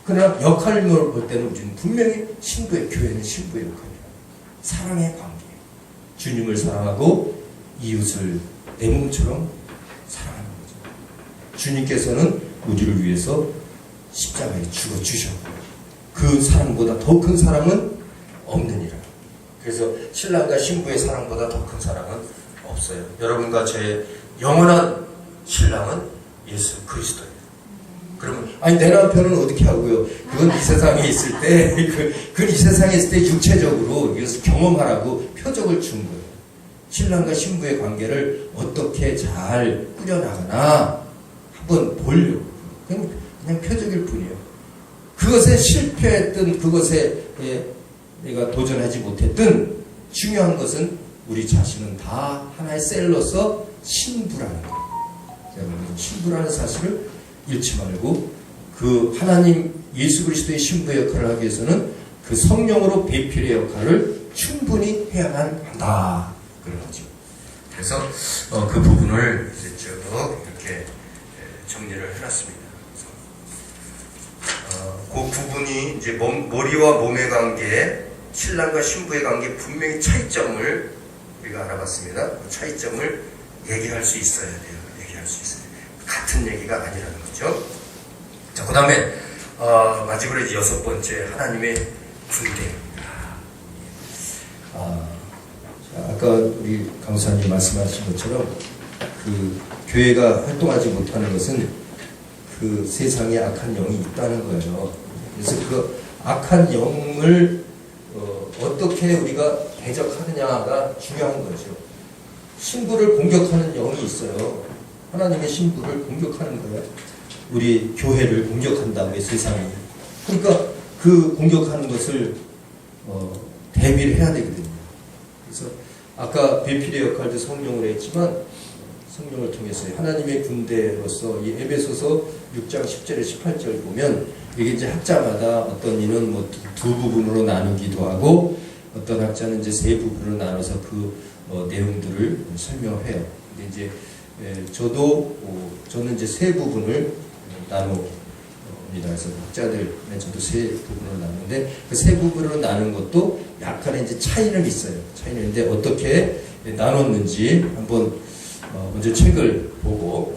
그러나 역할을 볼 때는 우리는 분명히 신부의 교회는 신부의 역할이에요. 사랑의 관계예요. 주님을 사랑하고 이웃을 내 몸처럼 사랑하는 거죠. 주님께서는 우리를 위해서 십자가에 죽어주셨고 그 사랑보다 더 큰 사랑은 없느니라. 그래서 신랑과 신부의 사랑보다 더 큰 사랑은 없어요. 여러분과 저의 영원한 신랑은 예수 그리스도예요. 그러면 아니 내 남편은 어떻게 하고요? 그건 이 세상에 있을 때 그건 이 세상에 있을 때 육체적으로 이것을 경험하라고 표적을 준 거예요. 신랑과 신부의 관계를 어떻게 잘 꾸려나가나 한번 보려고. 그냥 표적일 뿐이에요. 그것에 실패했든 그것에 내가 도전하지 못했든 중요한 것은 우리 자신은 다 하나의 셀로서 신부라는 거예요. 신부라는 사실을 잃지 말고 그 하나님 예수 그리스도의 신부 역할을 하기 위해서는 그 성령으로 배필의 역할을 충분히 해야만 한다. 그런 거죠. 그래서 그 부분을 이제 쭉 이렇게 정리를 해놨습니다. 그 부분이 이제 머리와 몸의 관계, 신랑과 신부의 관계 분명히 차이점을 우리가 알아봤습니다. 그 차이점을 얘기할 수 있어야 돼요. 얘기할 수 있어요. 같은 얘기가 아니라는 거죠. 자, 그 다음에 마지막으로 이제 6번째 하나님의 군대입니다. 아까 우리 강사님 말씀하신 것처럼 그 교회가 활동하지 못하는 것은 그 세상에 악한 영이 있다는 거예요. 그래서 그 악한 영을 어떻게 우리가 대적하느냐가 중요한 거죠. 신부를 공격하는 영이 있어요. 하나님의 신부를 공격하는 거예요. 우리 교회를 공격한다고요, 세상이. 그러니까 그 공격하는 것을 대비를 해야 되거든요. 그래서 아까 배필의 역할도 성령으로 했지만 성령을 통해서 하나님의 군대로서 이 에베소서 6장 10절에 18절 보면 이게 이제 학자마다 어떤 이는 뭐 두 부분으로 나누기도 하고 어떤 학자는 이제 세 부분으로 나눠서 그 내용들을 설명해요. 근데 이제 저는 이제 세 부분을 나눕니다. 그래서 학자들 저도 세 부분으로 나누는데 그 세 부분으로 나눈 것도 약간의 이제 차이는 있어요. 차이는 있는데 어떻게 나눴는지 한번 먼저 책을 보고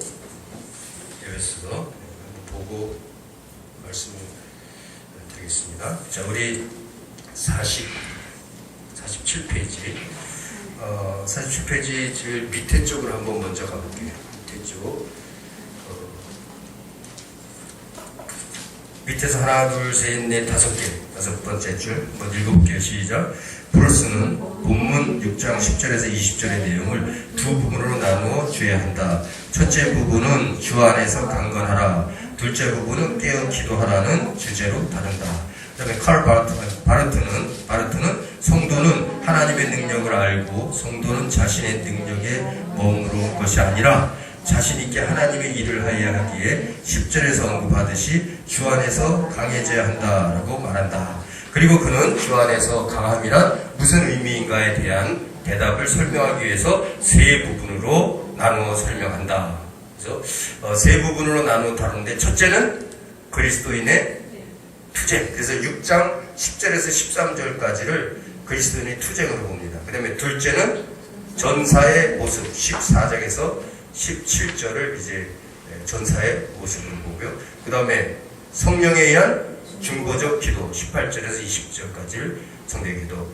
에베소서 보고 말씀을 드리겠습니다. 자, 우리 47페이지 47페이지 제일 밑에 쪽으로 한번 먼저 가볼게요. 밑에 쪽 밑에서 하나 둘 셋 넷 다섯 번째 줄 한번 읽어볼게요. 시작. 브루스는 본문 6장 10절에서 20절의 내용을 두 부분으로 나누어 주어야 한다. 첫째 부분은 주 안에서 강건하라. 둘째 부분은 깨어 기도하라는 주제로 다룬다. 그 다음에 칼 바르트는 성도는 하나님의 능력을 알고 성도는 자신의 능력에 머무르는 것이 아니라 자신있게 하나님의 일을 하여야 하기에 10절에서 언급하듯이 주 안에서 강해져야 한다라고 말한다. 그리고 그는 주 안에서 강함이란 무슨 의미인가에 대한 대답을 설명하기 위해서 세 부분으로 나누어 설명한다. 그래서 세 부분으로 나누어 다루는데 첫째는 그리스도인의 투쟁. 그래서 6장 10절에서 13절까지를 그리스도인의 투쟁으로 봅니다. 그 다음에 둘째는 전사의 모습 14장에서 17절을 이제 전사의 모습을 보고요. 그 다음에 성령에 의한 중보적 기도 18절에서 20절까지를 성대 기도.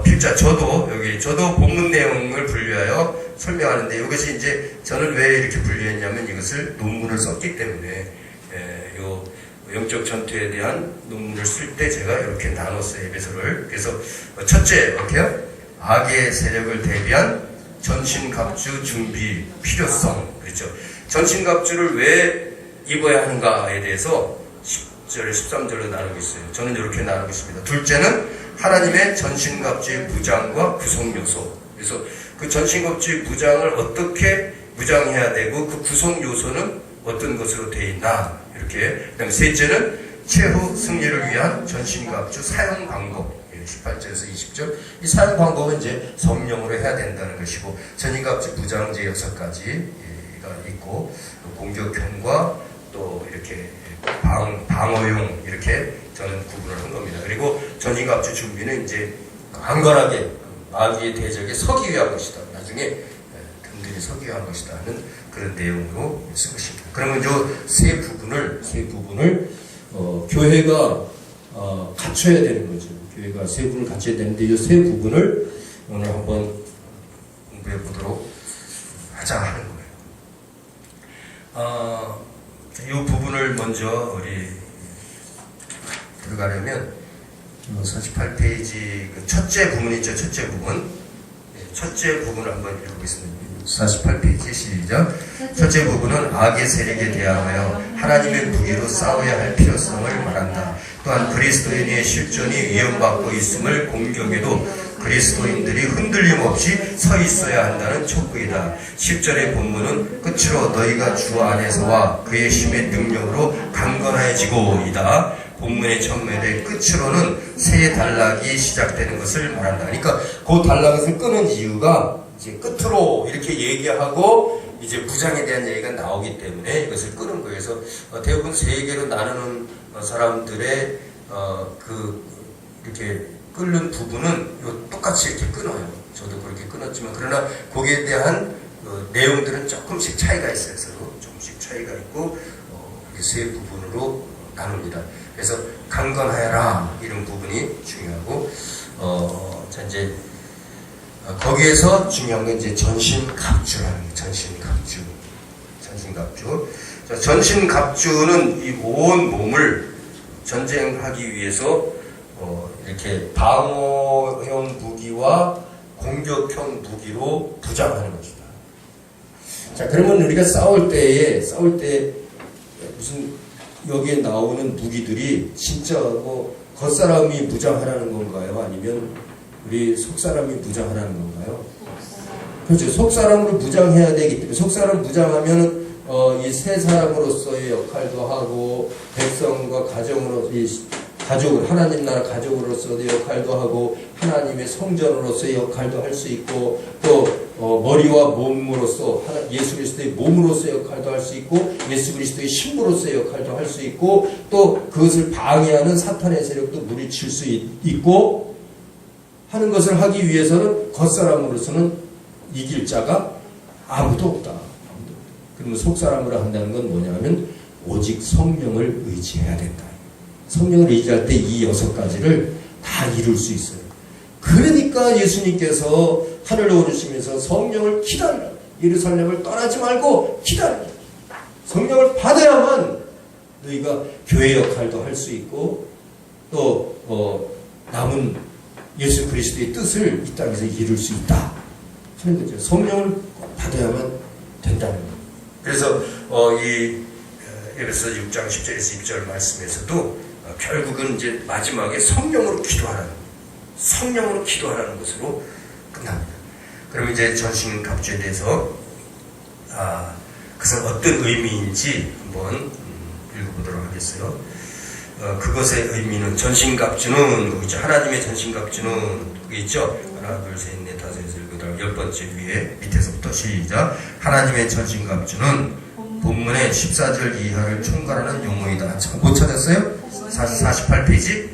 필자 저도 본문 내용을 분류하여 설명하는데 이것이 이제 저는 왜 이렇게 분류했냐면 이것을 논문을 썼기 때문에 요 영적 전투에 대한 논문을 쓸 때 제가 이렇게 나눴어요. 에베소를. 그래서 첫째 어떻게요? 악의 세력을 대비한 전신갑주 준비 필요성. 그렇죠. 전신갑주를 왜 입어야 하는가에 대해서 10절, 13절로 나누고 있어요. 저는 이렇게 나누고 있습니다. 둘째는 하나님의 전신갑주의 무장과 구성 요소. 그래서 그 전신갑주의 무장을 어떻게 무장해야 되고 그 구성 요소는 어떤 것으로 되어 있나 이렇게. 그다음에 셋째는 최후 승리를 위한 전신갑주 사용 방법. 18절에서 20절. 이 사용 방법은 이제 성령으로 해야 된다는 것이고, 전신갑주 무장제 6가지가 있고, 공격형과 또 이렇게 방어용 이렇게 저는 구분을 한 겁니다. 그리고 전신갑주 준비는 이제 강건하게 마귀의 대적에 서기 위한 것이다. 나중에 든든히 서기 위한 것이다 하는 그런 내용으로 쓸 것입니다. 그러면 이 세 부분을 교회가 갖춰야 되는 거죠. 교회가 세 부분을 갖춰야 되는데 이 세 부분을 오늘 한번 공부해 보도록 하자 하는 거예요. 이 부분을 먼저 우리 들어가려면 48페이지 그 첫째 부분 있죠. 첫째 부분. 첫째 부분을 한번 읽어보겠습니다. 48페이지 시작. 첫째 부분은 악의 세력에 대하여 하나님의 무기로 싸워야 할 필요성을 말한다. 또한 그리스도인의 실존이 위협받고 있음을 공격에도 그리스도인들이 흔들림 없이 서 있어야 한다는 촉구이다. 10절의 본문은 끝으로 너희가 주 안에서와 그의 힘의 능력으로 강건해지고이다. 본문의 첫면의 끝으로는 새 단락이 시작되는 것을 말한다. 그러니까 그 단락을 끄는 이유가 이제 끝으로 이렇게 얘기하고 이제 무장에 대한 얘기가 나오기 때문에 이것을 끄는 거예요. 그래서 대부분 세 개로 나누는 사람들의 이렇게 끓는 부분은 똑같이 이렇게 끊어요. 저도 그렇게 끊었지만, 그러나 거기에 대한 내용들은 조금씩 차이가 있어요. 서로 조금씩 차이가 있고, 이렇게 세 부분으로 나눕니다. 그래서 강건하여라 이런 부분이 중요하고, 자 이제 거기에서 중요한 건 이제 전신갑주라는 게 전신갑주. 자, 전신갑주는 이 온 몸을 전쟁하기 위해서 이렇게 방어형 무기와 공격형 무기로 부장하는 것이다. 자, 그러면 우리가 싸울 때 무슨 여기에 나오는 무기들이 진짜 겉사람이 무장하라는 건가요? 아니면 우리 속사람이 무장하라는 건가요? 그렇죠. 속사람으로 무장해야 되기 때문에, 속사람 무장하면은 이 세 사람으로서의 역할도 하고, 백성과 가족을 하나님 나라 가족으로서의 역할도 하고, 하나님의 성전으로서의 역할도 할 수 있고, 또 머리와 몸으로서 예수 그리스도의 몸으로서의 역할도 할 수 있고, 예수 그리스도의 신부로서의 역할도 할 수 있고, 또 그것을 방해하는 사탄의 세력도 물리칠 수 있고 하는 것을 하기 위해서는 겉사람으로서는 이길 자가 아무도 없다. 그러면 속사람으로 한다는 건 뭐냐면 오직 성령을 의지해야 된다. 성령을 의지할 때 이 6가지를 다 이룰 수 있어요. 그러니까 예수님께서 하늘로 오르시면서 성령을 기다리라. 예루살렘을 떠나지 말고 기다리라. 성령을 받아야만 너희가 교회 역할도 할 수 있고, 또 남은 예수 그리스도의 뜻을 이 땅에서 이룰 수 있다 하는 거죠. 성령을 받아야만 된다는 거예요. 그래서 이 에베소 6장 10절에서 2절 말씀에서도 결국은 이제 마지막에 성령으로 기도하라는 것으로 끝납니다. 그럼 이제 전신갑주에 대해서 그것은 어떤 의미인지 한번 읽어보도록 하겠어요. 그것의 의미는 전신갑주는 거기 있죠. 하나님의 전신갑주는 거기 있죠. 하나, 둘, 셋, 넷, 다섯, 여섯, 일곱, 10번째 위에 밑에서부터 시작. 하나님의 전신갑주는 본문의 14절 이하를 총괄하는 용어이다. 못 찾았어요? 48페이지?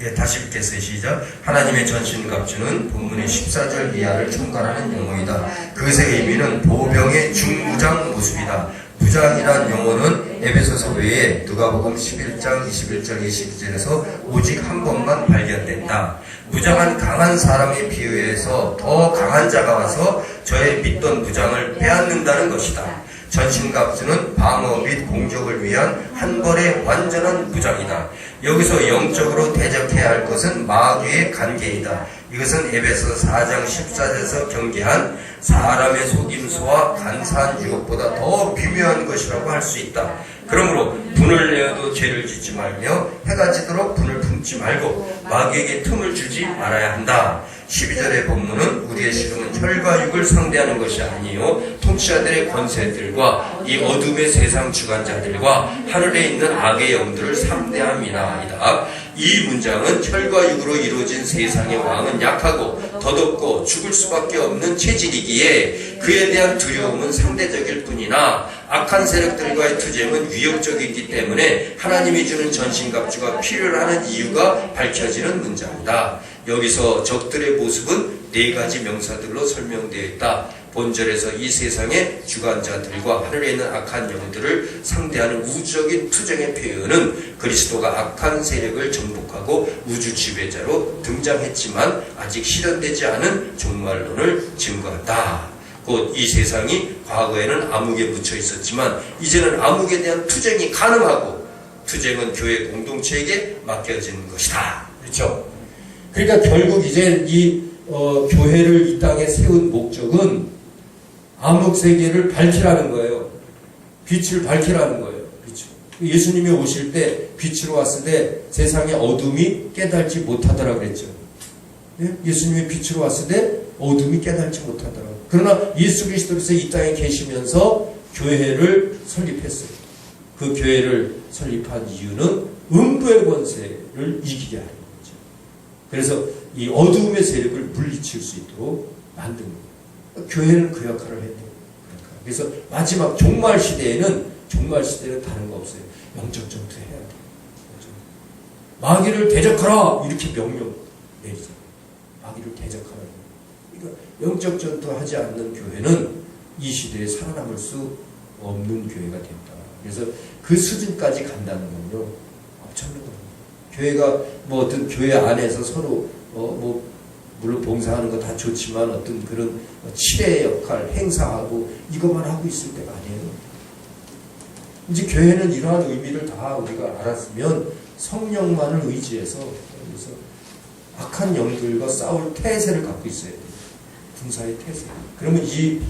예, 다시 읽겠어요. 시작. 하나님의 전신갑주는 본문의 14절 이하를 총괄하는 용어이다. 그것의 의미는 보병의 중무장 모습이다. 무장이란 용어는 에베소서 외에 누가복음 11장 21절 22절에서 오직 한 번만 발견된다. 무장한 강한 사람에 비유해서 더 강한 자가 와서 저의 믿던 무장을 빼앗는다는 것이다. 전신갑주는 방어 및 공격을 위한 한 벌의 완전한 무장이다. 여기서 영적으로 대적해야 할 것은 마귀의 관계이다. 이것은 에베소 4장 14절에서 경계한 사람의 속임수와 간사한 유혹보다 더 미묘한 것이라고 할 수 있다. 그러므로 분을 내어도 죄를 짓지 말며 해가 지도록 분을 품지 말고 마귀에게 틈을 주지 말아야 한다. 12절의 본문은 우리의 씨름은 혈과 육을 상대하는 것이 아니요 통치자들의 권세들과 이 어둠의 세상 주관자들과 하늘에 있는 악의 영들을 상대함이나이다. 이 문장은 혈과 육으로 이루어진 세상의 왕은 약하고 더덥고 죽을 수밖에 없는 체질이기에 그에 대한 두려움은 상대적일 뿐이나 악한 세력들과의 투쟁은 위협적이기 때문에 하나님이 주는 전신갑주가 필요하는 이유가 밝혀지는 문장이다. 여기서 적들의 모습은 네 가지 명사들로 설명되어 있다. 본절에서 이 세상의 주관자들과 하늘에 있는 악한 영들을 상대하는 우주적인 투쟁의 표현은 그리스도가 악한 세력을 정복하고 우주 지배자로 등장했지만 아직 실현되지 않은 종말론을 증거한다. 곧 이 세상이 과거에는 암흑에 묻혀 있었지만 이제는 암흑에 대한 투쟁이 가능하고 투쟁은 교회 공동체에게 맡겨지는 것이다. 그렇죠? 그러니까 결국 이제 이 교회를 이 땅에 세운 목적은 암흑 세계를 밝히라는 거예요. 빛을 밝히라는 거예요. 그렇죠? 예수님이 오실 때 빛으로 왔을 때 세상의 어둠이 깨달지 못하더라 그랬죠. 예? 예수님이 빛으로 왔을 때 어둠이 깨달지 못하더라. 그러나 예수 그리스도께서 이 땅에 계시면서 교회를 설립했어요. 그 교회를 설립한 이유는 음부의 권세를 이기게 하는 거죠. 그래서 이 어두움의 세력을 물리칠 수 있도록 만든 거예요. 교회는 그 역할을 해야 돼요. 그래서 마지막 종말 시대에는 다른 거 없어요. 영적 전투해야 돼요. 마귀를 대적하라 이렇게 명령 내리죠. 마귀를 대적하라. 그러니까 영적 전투하지 않는 교회는 이 시대에 살아남을 수 없는 교회가 된다. 그래서 그 수준까지 간다는 건요 엄청난 겁니다. 교회가 뭐 어떤 교회 안에서 서로 물론 봉사하는 거 다 좋지만 어떤 그런 치례의 역할 행사하고 이것만 하고 있을 때가 아니에요. 이제 교회는 이러한 의미를 다 우리가 알았으면 성령만을 의지해서 그래서 악한 영들과 싸울 태세를 갖고 있어야 돼요. 군사의 태세. 그러면 이제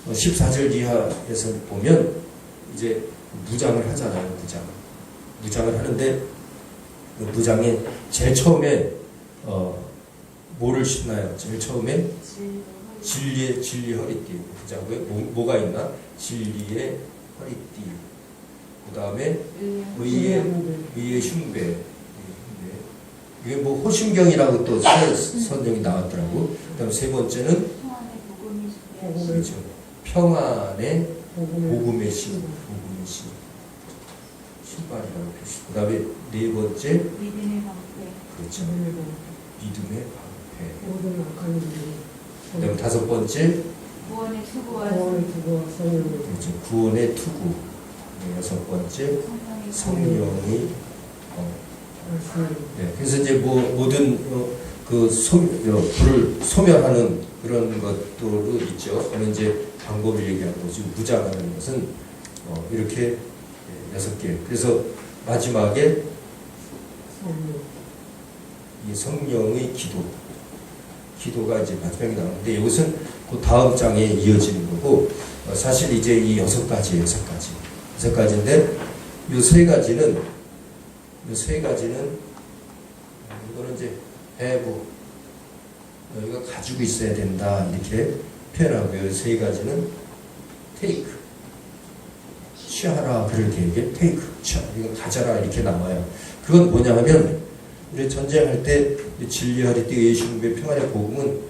14절 이하에서 보면 이제 무장을 하잖아요. 무장을 하는데 그 무장에 제일 처음에 뭐를 신나요? 제일 처음에 진리 허리띠 보자고요. 뭐가 있나? 진리의 허리띠. 그 다음에 의의 흉배. 이게 뭐 호심경이라고 또 선정이 나왔더라고. 그다음 세 번째는 그렇죠. 평안의 복음의 신. 신발이라고 표시. 그 다음에 네 번째 믿음의 방패. 그렇죠. 믿음의 방패. 모든 악한 일이. 그 다음에 다섯 번째 구원의 투구와 그렇죠. 구원의 투구. 네, 여섯 번째 성령이 네, 그래서 이제 뭐 모든 불을 소멸하는 그런 것도 있죠. 그는 이제 방법을 얘기하는 거지. 무장하는 것은 이렇게 6개. 그래서 마지막에 이 성령의 기도가 이제 마지막에 나오는데 이것은 그 다음 장에 이어지는 거고 사실 이제 이 6가지인데 이 세 가지는 이거는 이제 have 여기가 가지고 있어야 된다 이렇게 표현하고요. 세 가지는 take 취하라 그렇게 이게 take 취하 이거 가져라 이렇게 나와요. 그건 뭐냐 하면 우리 전쟁할 때 진리할 때 예수님의 평안의 복음은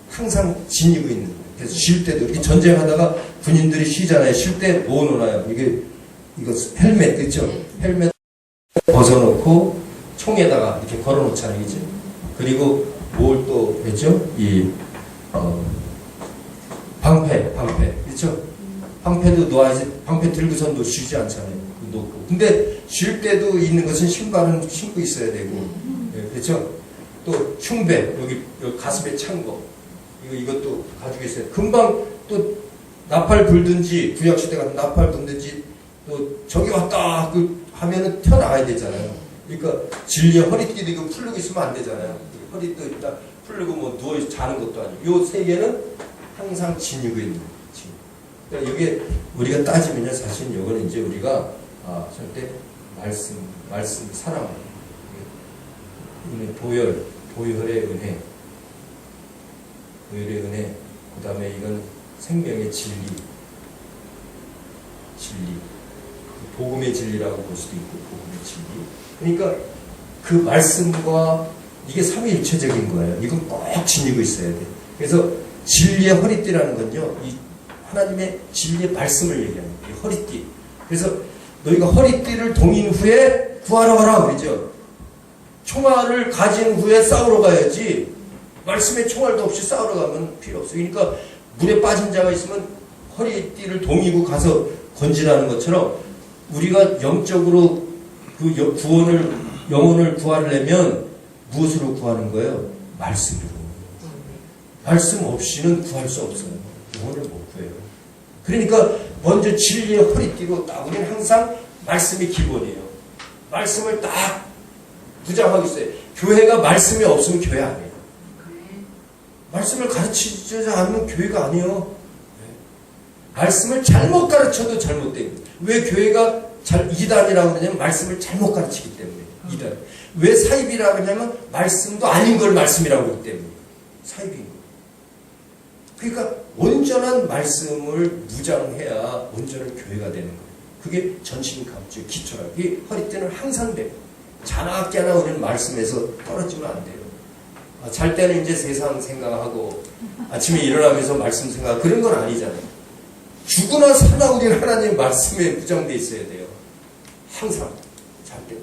항상 지니고 있는 거예요. 그래서 쉴 때도 이렇게 전쟁하다가 군인들이 쉬잖아요. 쉴 때 뭐 놓나요? 이거 헬멧 그렇죠? 헬멧 벗어놓고 총에다가 이렇게 걸어놓잖아요, 이제. 그리고 뭘 또 했죠? 방패, 그렇죠? 방패도 놓아야지. 방패 들고선 쉬지 않잖아요. 놓고. 근데 쉴 때도 있는 것은 신발은 신고 있어야 되고, 네, 그렇죠? 또 흉배, 여기 가슴에 찬 거, 이것도 가지고 있어요. 금방 또 나팔 불든지 구약시대 같은 나팔 불든지 또 저기 왔다 하면은 튀어나가야 되잖아요. 그러니까 진리의 허리띠도 이거 풀고 있으면 안 되잖아요. 허리띠도 일단 풀리고 뭐 누워 자는 것도 아니고 요 세 개는 항상 지니고 있는 거예요. 그러니까 이게 우리가 따지면요, 사실 요거는 이제 우리가 절대 말씀 사랑, 은혜, 보혈의 은혜, 그 다음에 이건 생명의 진리, 복음의 진리라고 볼 수도 있고, 복음의 진리. 그러니까 그 말씀과 이게 삼위일체적인 거예요. 이건 꼭 지니고 있어야 돼. 그래서 진리의 허리띠라는 건요, 이 하나님의 진리의 말씀을 얘기하는 거예요. 허리띠. 그래서 너희가 허리띠를 동인 후에 구하러 가라 그러죠. 총알을 가진 후에 싸우러 가야지. 말씀에 총알도 없이 싸우러 가면 필요 없어요. 그러니까 물에 빠진 자가 있으면 허리띠를 동이고 가서 건지라는 것처럼 우리가 영적으로 그 영혼을 구하려면 무엇으로 구하는 거예요? 말씀으로. 말씀 없이는 구할 수 없어요. 영혼을 못 구해요. 그러니까 먼저 진리의 허리띠로 딱 우리는 항상 말씀이 기본이에요. 말씀을 딱 무장하고 있어요. 교회가 말씀이 없으면 교회 아니에요. 말씀을 가르치지 않으면 교회가 아니에요. 말씀을 잘못 가르쳐도 잘못된 거예요. 왜 교회가 이단이라고 그러냐면 말씀을 잘못 가르치기 때문에 이단. 왜 사입이라고 하냐면 말씀도 아닌 걸 말씀이라고 하기 때문에 사입인 거예요. 그러니까 온전한 말씀을 무장해야 온전한 교회가 되는 거예요. 그게 전신갑주 기초라. 이 허리띠는 항상 돼요. 자나 깨나 우리는 말씀에서 떨어지면 안 돼요. 잘 때는 이제 세상 생각하고 아침에 일어나면서 말씀 생각 그런 건 아니잖아요. 죽으나 사나 우리는 하나님의 말씀에 무장돼 있어야 돼요. 항상 잘 때도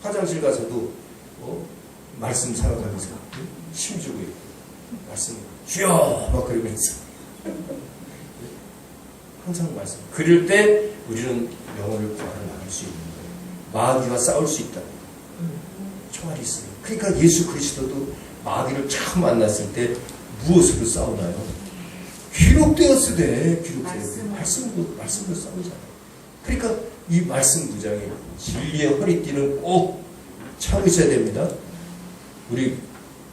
화장실 가서도 말씀 생각하면서 힘주고 있고 말씀 주여 막 그러면서 항상 말씀. 그럴 때 우리는 영혼을 구하러 나갈 수 있는 거예요. 마귀와 싸울 수 있다. 총알이 있어요. 그러니까 예수 그리스도도 마귀를 처음 만났을 때 무엇으로 싸우나요? 기록되었으되 말씀으로 싸우잖아요. 그러니까 이 말씀 무장에 진리의 허리띠는 꼭 차고 있어야 됩니다. 우리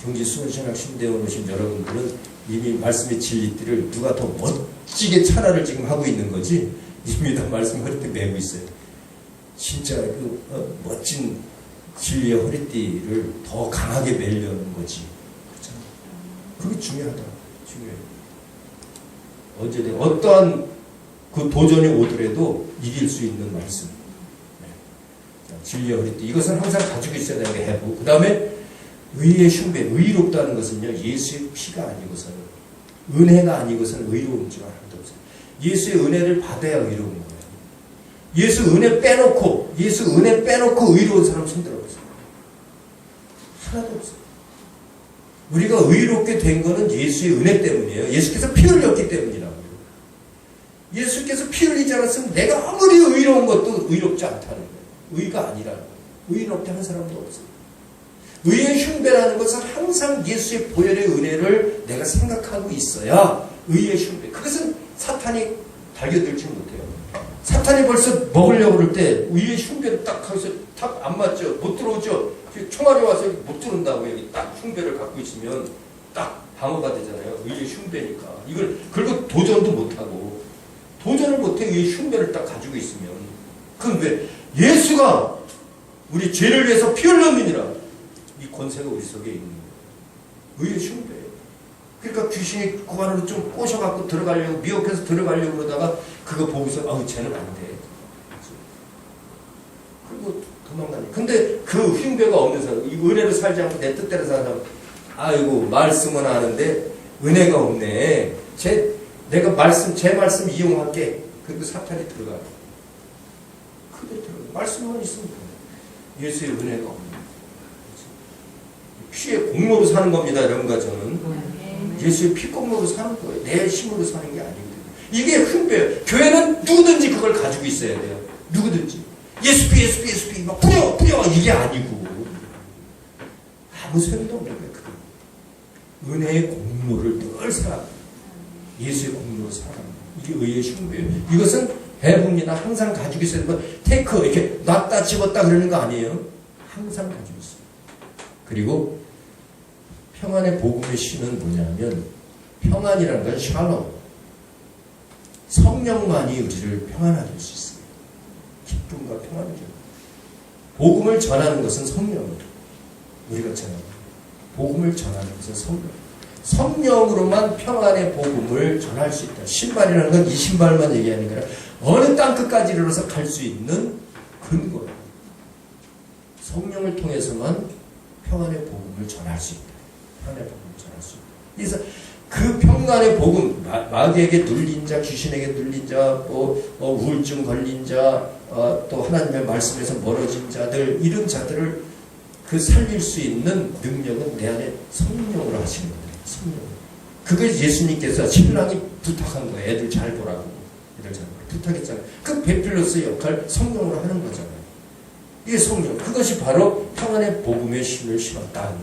경기 수원신학 신대원 오신 여러분들은 이미 말씀의 진리띠를 누가 더 멋지게 찬화를 지금 하고 있는 거지 이미 다 말씀 허리띠 메고 있어요. 진짜 그 멋진 진리의 허리띠를 더 강하게 매려는 거지. 그렇잖아. 그게 중요하다. 중요해요. 언제든 어떠한 그 도전이 오더라도 이길 수 있는 말씀. 네. 진리의 허리띠. 이것은 항상 가지고 있어야 되는 게 해보. 그 다음에 의의 흉배. 의롭다는 것은요. 예수의 피가 아니고서는 은혜가 아니고서는 의로운 줄 하나도 없어요. 예수의 은혜를 받아야 의로운 거예요. 예수 은혜 빼놓고 의로운 사람 손들어보세요. 하나도 없어요. 우리가 의롭게 된 거는 예수의 은혜 때문이에요. 예수께서 피 흘렸기 때문이라고요. 예수께서 피 흘리지 않았으면 내가 아무리 의로운 것도 의롭지 않다는 거예요. 의가 아니라는 거예요. 의롭게 하는 사람도 없어요. 의의 흉배라는 것은 항상 예수의 보혈의 은혜를 내가 생각하고 있어야 의의 흉배. 그것은 사탄이 달겨들지 못해요. 사탄이 벌써 먹으려고 그럴 때 의의 흉배를 딱 하면서 탁 안 맞죠. 못 들어오죠. 총알이 와서 못 들어온다고 여기 딱 흉배를 갖고 있으면 딱 방어가 되잖아요. 의의 흉배니까. 이걸 그리고 도전도 못하고 도전을 못해 의의 흉배를 딱 가지고 있으면 그건 왜? 예수가 우리 죄를 위해서 피 흘렸느니라. 이 권세가 우리 속에 있는 거예요. 의의 흉배예요. 그러니까 귀신이 그 안으로 좀 꼬셔갖고 들어가려고 미혹해서 들어가려고 그러다가 그거 보고서 쟤는 안 돼. 그리고 도망가네. 근데 그 흉배가 없는 사람, 이 은혜로 살지 않고 내 뜻대로 사는 사람, 아이고 말씀은 아는데 은혜가 없네. 내가 제 말씀 이용할게. 그리고 사탄이 들어가. 그게 들어가. 말씀만 있으면 돼. 예수의 은혜가 없네. 피의 공로로 사는 겁니다, 여러분과 저는. 예수의 피 공로로 사는 거예요. 내 힘으로 사는 게 아니거든요. 이게 흉배예요. 교회는 누구든지 그걸 가지고 있어야 돼요. 누구든지. 예수 피 막 뿌려 이게 아니고 아무 소용도 없는 거예요. 그거. 은혜의 공로를 늘 살아. 예수의 공로로 살아. 이게 의의 흉배예요. 이것은 배부입니다. 항상 가지고 있어야 되는 거. 테이크 이렇게 놨다 집었다 그러는 거 아니에요. 항상 가지고 있어요. 그리고 평안의 복음의 신은 뭐냐면 평안이라는 건 샬롬. 성령만이 우리를 평안하게 할 수 있어요. 기쁨과 평안을 줍니다. 복음을 전하는 것은 성령이에요. 우리가 전하는 복음을 전하는 것은 성령. 성령으로만 평안의 복음을 전할 수 있다. 신발이라는 건 이 신발만 얘기하는 게 아니라 어느 땅끝까지 이르러서 갈 수 있는 근거예요. 성령을 통해서만 평안의 복음을 전할 수 있다. 평안의 복음을 전할 수 있다. 그래서 그 평안의 복음, 마귀에게 눌린 자, 귀신에게 눌린 자, 우울증 걸린 자, 또 하나님의 말씀에서 멀어진 자들, 이런 자들을 그 살릴 수 있는 능력은 내 안에 성령으로 하시는 거예요. 성령. 그게 예수님께서 신랑이 부탁한 거예요. 애들 잘 보라고. 애들 잘 보라고. 부탁했잖아요. 그 베필로스의 역할 성령으로 하는 거잖아요. 이게 성령. 그것이 바로 평안의 복음의 신을 심었다.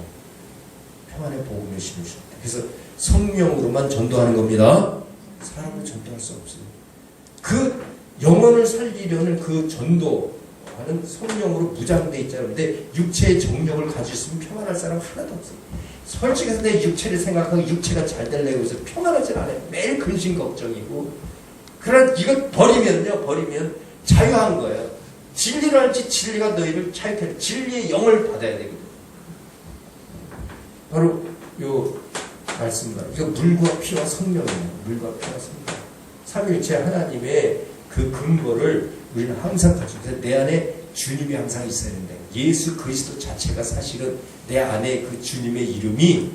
평안의 복음의 신을 심었다. 그래서 성령으로만 전도하는 겁니다. 사람을 전도할 수 없어요. 그 영혼을 살리려는 그 전도하는 성령으로 무장되어 있잖아요. 근데 육체의 정력을 가지고 있으면 평안할 사람 하나도 없어요. 솔직해서 내 육체를 생각하고 육체가 잘 되려고 해서 평안하지 않아요. 매일 근심 걱정이고. 그러나 이거 버리면 자유한 거예요. 진리를 알지 진리가 너희를 자유케 해. 진리의 영을 받아야 되거든요. 바로 요 말씀입니다. 이거 물과 피와 성령이에요. 물과 피와 성령. 삼위일체 하나님의 그 근거를 우리는 항상 가지고 있어요. 내 안에 주님이 항상 있어야 된다. 예수 그리스도 자체가 사실은 내 안에 그 주님의 이름이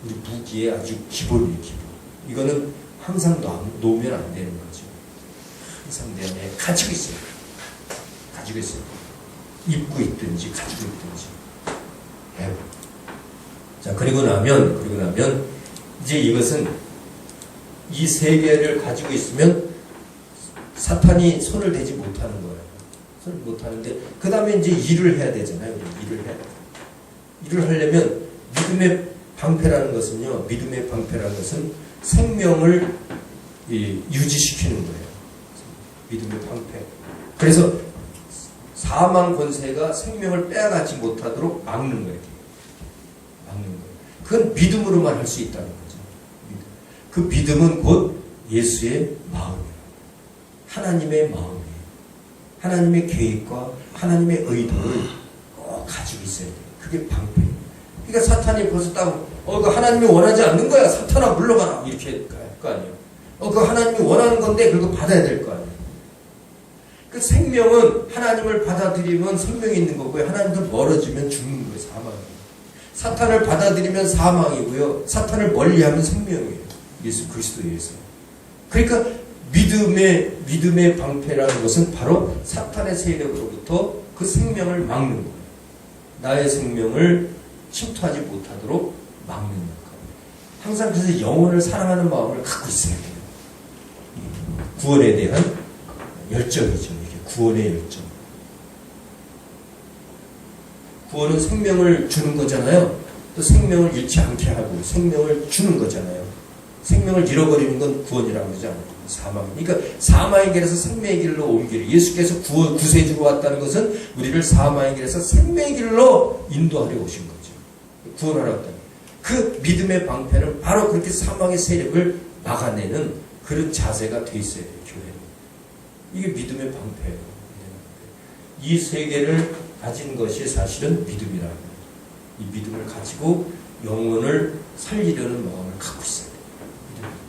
우리 무기의 아주 기본이에요. 기본. 이거는 항상 놓으면 안 되는 거죠. 항상 내 안에 가지고 있어요. 가지고 있어요. 입고 있든지 가지고 있든지. 네. 자, 그리고 나면 이제 이것은 이 세계를 가지고 있으면 사탄이 손을 대지 못하는 거예요. 손을 못하는데 그 다음에 이제 일을 해야 되잖아요. 일을 해야 돼요. 일을 하려면 믿음의 방패라는 것은 생명을 유지시키는 거예요. 믿음의 방패. 그래서 사망 권세가 생명을 빼앗지 못하도록 막는 거예요. 그건 믿음으로만 할 수 있다는 거죠. 그 믿음은 곧 예수의 마음이에요. 하나님의 마음이에요. 하나님의 계획과 하나님의 의도를 꼭 가지고 있어야 돼요. 그게 방패예요. 그러니까 사탄이 벌써 그 하나님이 원하지 않는 거야. 사탄아 물러가라. 이렇게 할 거 아니에요. 그 하나님이 원하는 건데 그거 받아야 될 거 아니에요. 그 생명은 하나님을 받아들이면 생명이 있는 거고요. 하나님도 멀어지면 죽는 거예요. 사망이에요. 사탄을 받아들이면 사망이고요. 사탄을 멀리하면 생명이에요. 예수 그리스도에서. 그러니까 믿음의 방패라는 것은 바로 사탄의 세력으로부터 그 생명을 막는 거예요. 나의 생명을 침투하지 못하도록 막는 역할. 항상 그래서 영혼을 사랑하는 마음을 갖고 있어야 돼요. 구원에 대한 열정이죠. 이게 구원의 열정. 구원은 생명을 주는 거잖아요. 또 생명을 잃지 않게 하고 생명을 주는 거잖아요. 생명을 잃어버리는 건 구원이라고 하지 않아요. 사망. 그러니까 사망의 길에서 생명의 길로 옮기려. 예수께서 구세주로 왔다는 것은 우리를 사망의 길에서 생명의 길로 인도하려 오신 거죠. 구원하러 왔다는 거예요. 그 믿음의 방패는 바로 그렇게 사망의 세력을 막아내는 그런 자세가 돼 있어야 돼요. 교회는. 이게 믿음의 방패예요. 이 세계를 가진 것이 사실은 믿음이라는 거예요. 이 믿음을 가지고 영혼을 살리려는 마음을 갖고 있어야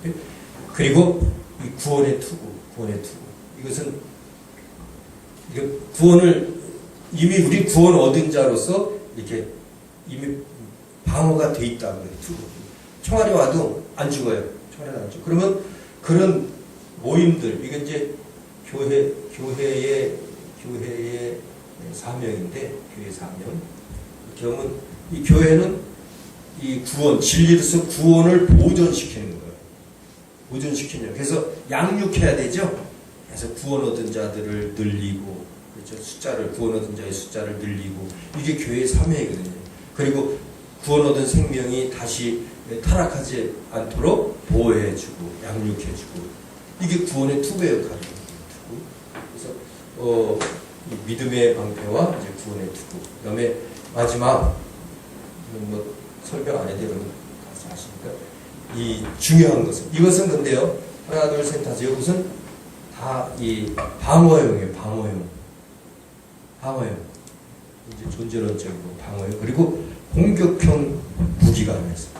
돼요. 그리고 이 구원의 투구. 이것은 구원을 이미 우리 구원 얻은 자로서 이렇게 이미 방어가 돼 있다는 거예요. 투구. 총알이 와도 안 죽어요. 총알이 안 죽어. 그러면 그런 모임들, 이게 이제 교회의 사명인데, 교회 사명. 경은 이 교회는 이 구원, 진리로서 구원을 보존시키는 거예요. 보존시키는. 그래서 양육해야 되죠. 그래서 구원 얻은 자들을 늘리고, 그렇죠. 구원 얻은 자의 숫자를 늘리고, 이게 교회의 사명이거든요. 그리고 구원 얻은 생명이 다시 타락하지 않도록 보호해주고, 양육해주고, 이게 구원의 투구의 역할이에요. 그래서 이 믿음의 방패와 이제 구원의 투구. 그다음에 마지막 이건 뭐 설명 안 해도 여러분 다 아시니까. 이 중요한 것은 이것은 근데요. 하나 둘 셋 다섯 이것은 다 이 방어용이에요. 방어용. 이제 존재론적인 방어용. 그리고 공격형 무기가 하나 있어요.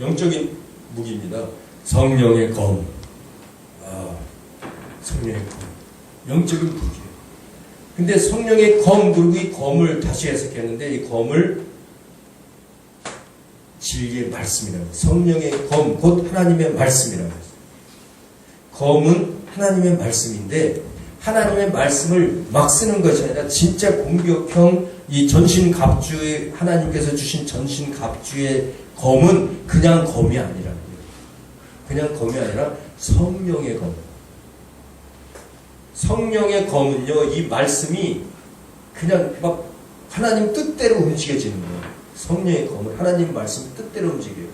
영적인 무기입니다. 성령의 검. 성령의 검. 영적인 무기예요. 근데 성령의 검, 그리고 이 검을 다시 해석했는데 이 검을 진리의 말씀이라고 해요. 성령의 검, 곧 하나님의 말씀이라고 해요. 검은 하나님의 말씀인데 하나님의 말씀을 막 쓰는 것이 아니라 진짜 공격형 이 전신갑주의 하나님께서 주신 전신갑주의 검은 그냥 검이 아니라는 거예요. 그냥 검이 아니라 성령의 검. 성령의 검은요, 이 말씀이 그냥 막 하나님 뜻대로 움직여지는 거예요. 성령의 검은 하나님 말씀 뜻대로 움직여요.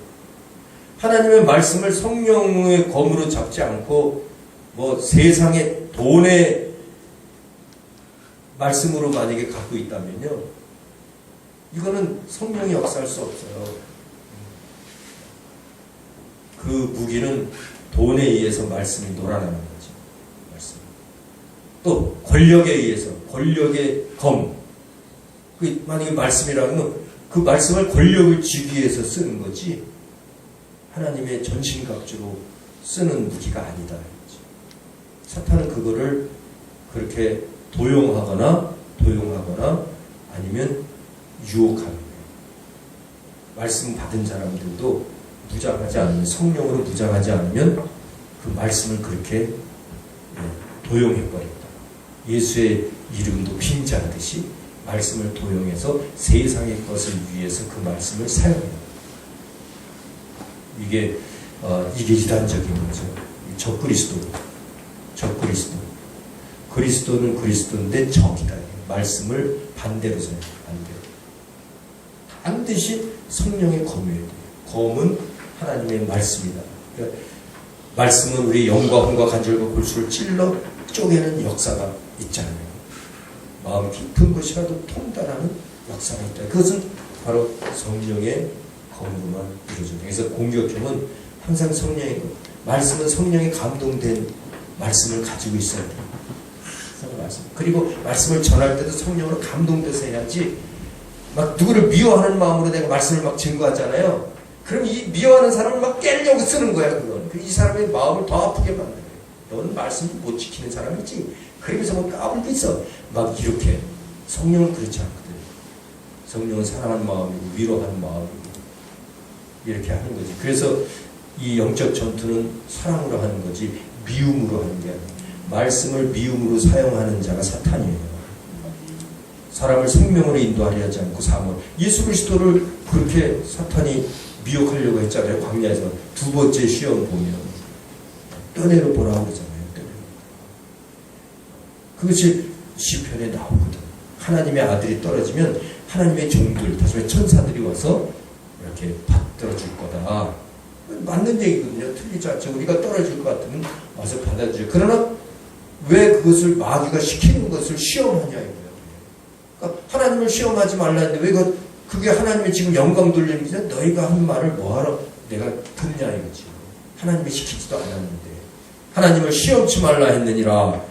하나님의 말씀을 성령의 검으로 잡지 않고 뭐 세상의 돈의 말씀으로 만약에 갖고 있다면요, 이거는 성령이 역사할 수 없어요. 그 무기는 돈에 의해서 말씀이 놀아나는 거죠. 말씀. 또 권력에 의해서 권력의 검. 그 만약에 말씀이라면 그 말씀을 권력을 쥐기 위해서 쓰는 거지 하나님의 전신갑주로 쓰는 무기가 아니다. 사탄은 그거를 그렇게 도용하거나 아니면 유혹하는 거예요. 말씀 받은 사람들도 무장하지 않으면, 성령으로 무장하지 않으면 그 말씀을 그렇게 도용해버린다. 예수의 이름도 빈자하듯이 말씀을 도용해서 세상의 것을 위해서 그 말씀을 사용해요. 이게 이단적인 거죠. 적그리스도. 그리스도는 그리스도인데 적이다. 말씀을 반대로 사용해요. 반대로. 반드시 성령의 검이어야 돼요. 검은 하나님의 말씀이다. 그러니까 말씀은 우리 영과 혼과 간절과 골수를 찔러 쪼개는 역사가 있잖아요. 마음 깊은 것이라도 통달하는 역사가 있다. 그것은 바로 성령의 검으로만 이루어져요. 그래서 공격형은 항상 성령의 말씀은 성령에 감동된 말씀을 가지고 있어야 돼요. 말씀. 그리고 말씀을 전할 때도 성령으로 감동돼서 해야지 막 누구를 미워하는 마음으로 내가 말씀을 막 증거하잖아요. 그럼 이 미워하는 사람을 막 깨려고 쓰는 거야. 그건. 이 사람의 마음을 더 아프게 만들어요. 너는 말씀을 못 지키는 사람이지. 그러면서 뭐 까불고 있어. 막 이렇게. 성령은 그렇지 않거든요. 성령은 사랑하는 마음이고 위로하는 마음이고 이렇게 하는 거지. 그래서 이 영적 전투는 사랑으로 하는 거지 미움으로 하는 게 아니에요. 말씀을 미움으로 사용하는 자가 사탄이에요. 사람을 생명으로 인도하려 하지 않고 사망. 예수 그리스도를 그렇게 사탄이 미혹하려고 했잖아요. 광야에서 두 번째 시험 보면 떠내려 보라고 그러잖아요. 그것이 시편에 나오거든. 하나님의 아들이 떨어지면 하나님의 종들, 다시 말해 천사들이 와서 이렇게 받들어줄 거다. 맞는 얘기거든요. 틀리지 않죠. 우리가 떨어질 것 같으면 와서 받아주죠. 그러나 왜 그것을 마귀가 시키는 것을 시험하냐 이거예요. 그러니까 하나님을 시험하지 말라 했는데 왜 그게 하나님의 지금 영광 돌리는 게 너희가 한 말을 뭐하러 내가 듣냐 이거지. 하나님이 시키지도 않았는데 하나님을 시험치 말라 했느니라.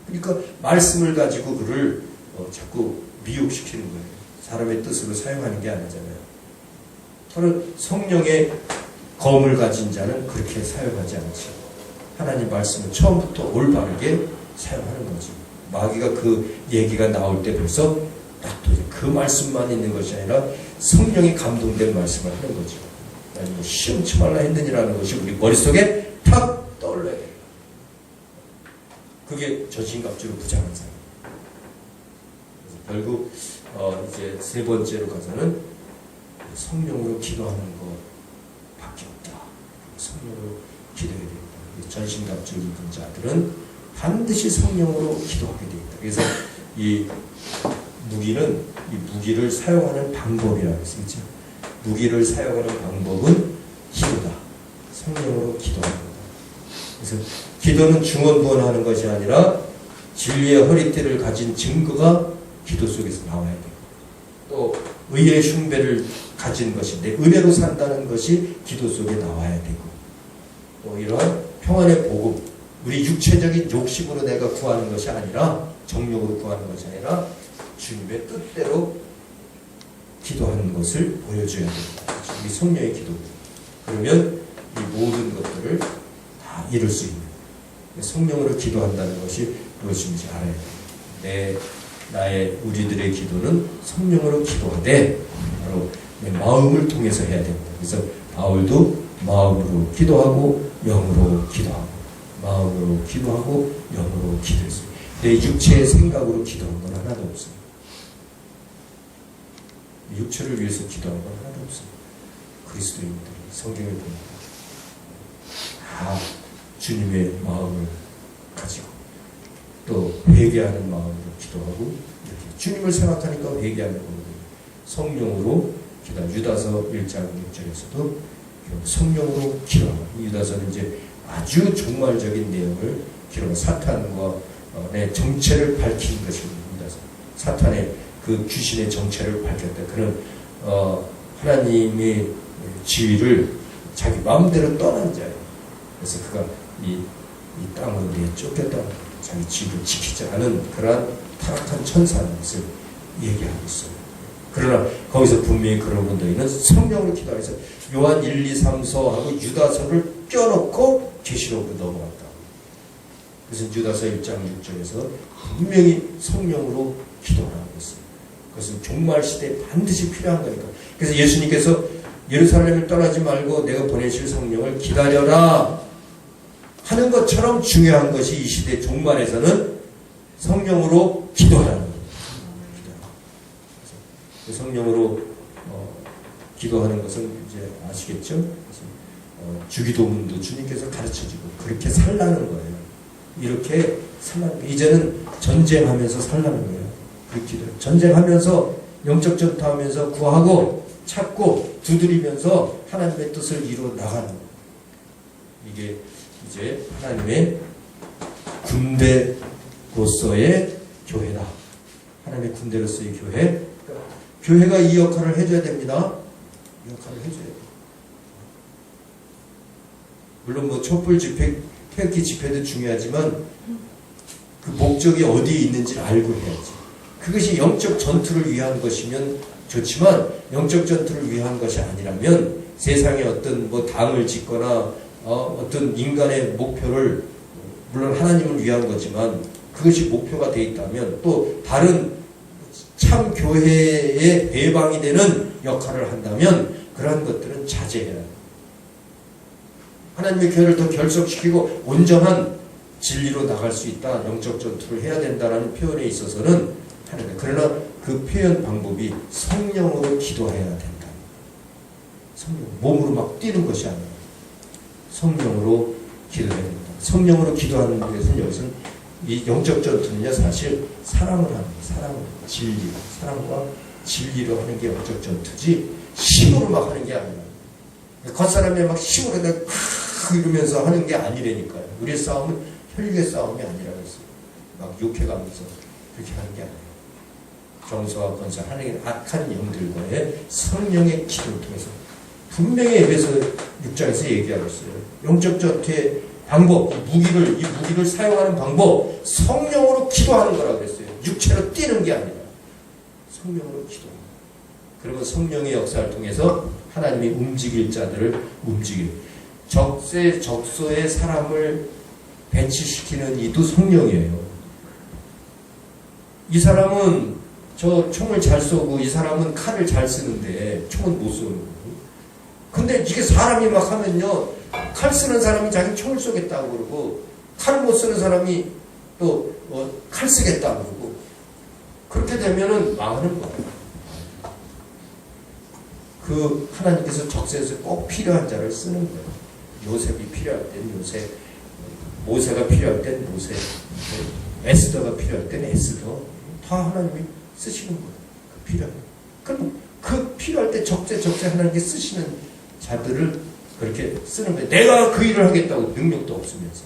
이렇게. 그러니까 말씀을 가지고 그를 자꾸 미혹시키는 거예요. 사람의 뜻으로 사용하는 게 아니잖아요. 바로 성령의 검을 가진 자는 그렇게 사용하지 않지. 하나님 말씀을 처음부터 올바르게 사용하는 거지. 마귀가 그 얘기가 나올 때 벌써 그 말씀만 있는 것이 아니라 성령이 감동된 말씀을 하는 거죠. 아니면 시험치 말라 했느니라는 것이 우리 머릿속에 탁 떠올라야 돼요. 그게 전신갑주로 부장한 사람. 결국 이제 세 번째로 가서는 성령으로 기도하는 것밖에 없다. 성령으로 기도해야 된다. 전신갑주를 입은 자들은 반드시 성령으로 기도하게 되어 있다. 그래서 이 무기를 사용하는 방법이라고 했죠. 무기를 사용하는 방법은 기도다. 성령으로 기도하는 거다. 그래서 기도는 중언부언하는 것이 아니라 진리의 허리띠를 가진 증거가 기도 속에서 나와야 돼요. 또 의의 흉배를 가진 것인데 은혜로 산다는 것이 기도 속에 나와야 되고 또 이러한 평안의 복음 우리 육체적인 욕심으로 내가 구하는 것이 아니라 정욕으로 구하는 것이 아니라 주님의 뜻대로 기도하는 것을 보여줘야 됩니다. 우리 성령의 기도 그러면 이 모든 것들을 다 이룰 수 있는 성령으로 기도한다는 것이 무엇인지 알아야 돼요. 나의 우리들의 기도는 성령으로 기도하되 바로 내 마음을 통해서 해야 됩니다. 그래서 바울도 마음으로 기도하고 영으로 기도하고 마음으로 기도하고 영으로 기도했어요. 내 육체의 생각으로 기도한 건 하나도 없어요. 육체를 위해서 기도한 건 하나도 없어요. 그리스도인들이 성경을 보면 다 주님의 마음을 가지고 또 회개하는 마음으로 기도하고 이렇게 주님을 생각하니까 회개하는 거거든요. 성령으로 기도. 유다서 1장 6절에서도 성령으로 기도하고 유다서는 이제 아주 종말적인 내용을 기록한 사탄과 내 정체를 밝힌 것입니다. 유다서 사탄의 그 귀신의 정체를 밝혔다. 그는 하나님의 지위를 자기 마음대로 떠난 자예요. 그래서 그가 이 땅으로 내쫓겼다. 자기 지위를 지키지 않은 그러한 타락한 천사라는 것을 얘기하고 있어요. 그러나 거기서 분명히 그런 분들은 성령으로 기도해서 요한 1, 2, 3, 4하고 유다서를 껴놓고 계시록으로 넘어갔다. 그래서 유다서 1장 6절에서 분명히 성령으로 기도하라고 했어요. 그것은 종말 시대에 반드시 필요한 거니까. 그래서 예수님께서 예루살렘을 떠나지 말고 내가 보내실 성령을 기다려라 하는 것처럼 중요한 것이 이 시대 종말에서는 성령으로 기도하라는 거예요. 성령으로 기도하는 것은 이제 아시겠죠? 주기도문도 주님께서 가르쳐주고 그렇게 살라는 거예요. 이렇게 살라는 거예요. 이제는 전쟁하면서 살라는 거예요. 그 기도. 전쟁하면서 영적 전투하면서 구하고 찾고 두드리면서 하나님의 뜻을 이루어 나가는 거예요. 이게 이제 하나님의 군대로서의 교회다. 하나님의 군대로서의 교회. 교회가 이 역할을 해줘야 됩니다. 이 역할을 해줘야 돼요. 물론 뭐 촛불 집회, 태극기 집회도 중요하지만 그 목적이 어디에 있는지 알고 해야지. 그것이 영적 전투를 위한 것이면 좋지만 영적 전투를 위한 것이 아니라면 세상에 어떤 뭐 당을 짓거나 어떤 인간의 목표를 물론 하나님을 위한 거지만 그것이 목표가 돼 있다면 또 다른 참 교회의 배방이 되는 역할을 한다면 그러한 것들은 자제해야 해요. 하나님의 교회를 더 결속시키고 온전한 진리로 나갈 수 있다. 영적 전투를 해야 된다는 표현에 있어서는 하는데 그러나 그 표현 방법이 성령으로 기도해야 된다. 성령, 몸으로 막 뛰는 것이 아니라 성령으로 기도해야 된다. 성령으로 기도하는 것은 여기서는 이 영적 전투는요 사실 사랑을 하는 사랑, 진리, 사랑과 진리로 하는 게 영적 전투지 힘으로 막 하는 게 아니라 겉사람이 막 힘으로 이러면서 하는 게 아니라니까요. 우리의 싸움은 혈육의 싸움이 아니라고 했어요. 막 욕해가면서 그렇게 하는 게 아니에요. 정서와 권세 하나님의 악한 영들과의 성령의 기도를 통해서 분명히 에베소 6장에서 얘기하고 있어요. 영적 전투의 방법, 이 무기를 사용하는 방법, 성령으로 기도하는 거라고 그랬어요. 육체로 뛰는 게 아니라 성령으로 기도하는 거예요. 그리고 성령의 역사를 통해서 하나님이 움직일 자들을 움직이는 적소의 사람을 배치시키는 이도 성령이에요. 이 사람은 저 총을 잘 쏘고 이 사람은 칼을 잘 쓰는데 총은 못 쏘는 거예요. 근데 이게 사람이 막 하면요 칼 쓰는 사람이 자기 총을 쏘겠다고 그러고 칼을 못 쓰는 사람이 또 칼 쓰겠다고 그러고 그렇게 되면은 망하는 거예요. 그 하나님께서 적세에서 꼭 필요한 자를 쓰는 거예요. 요셉이 필요할 땐 요셉, 모세가 필요할 땐 모세, 에스더가 필요할 땐 에스더 다 하나님이 쓰시는 거예요. 그 필요한. 그럼 그 필요할 때 적재 하나님께 쓰시는 자들을 그렇게 쓰는 거예요. 내가 그 일을 하겠다고 능력도 없으면서.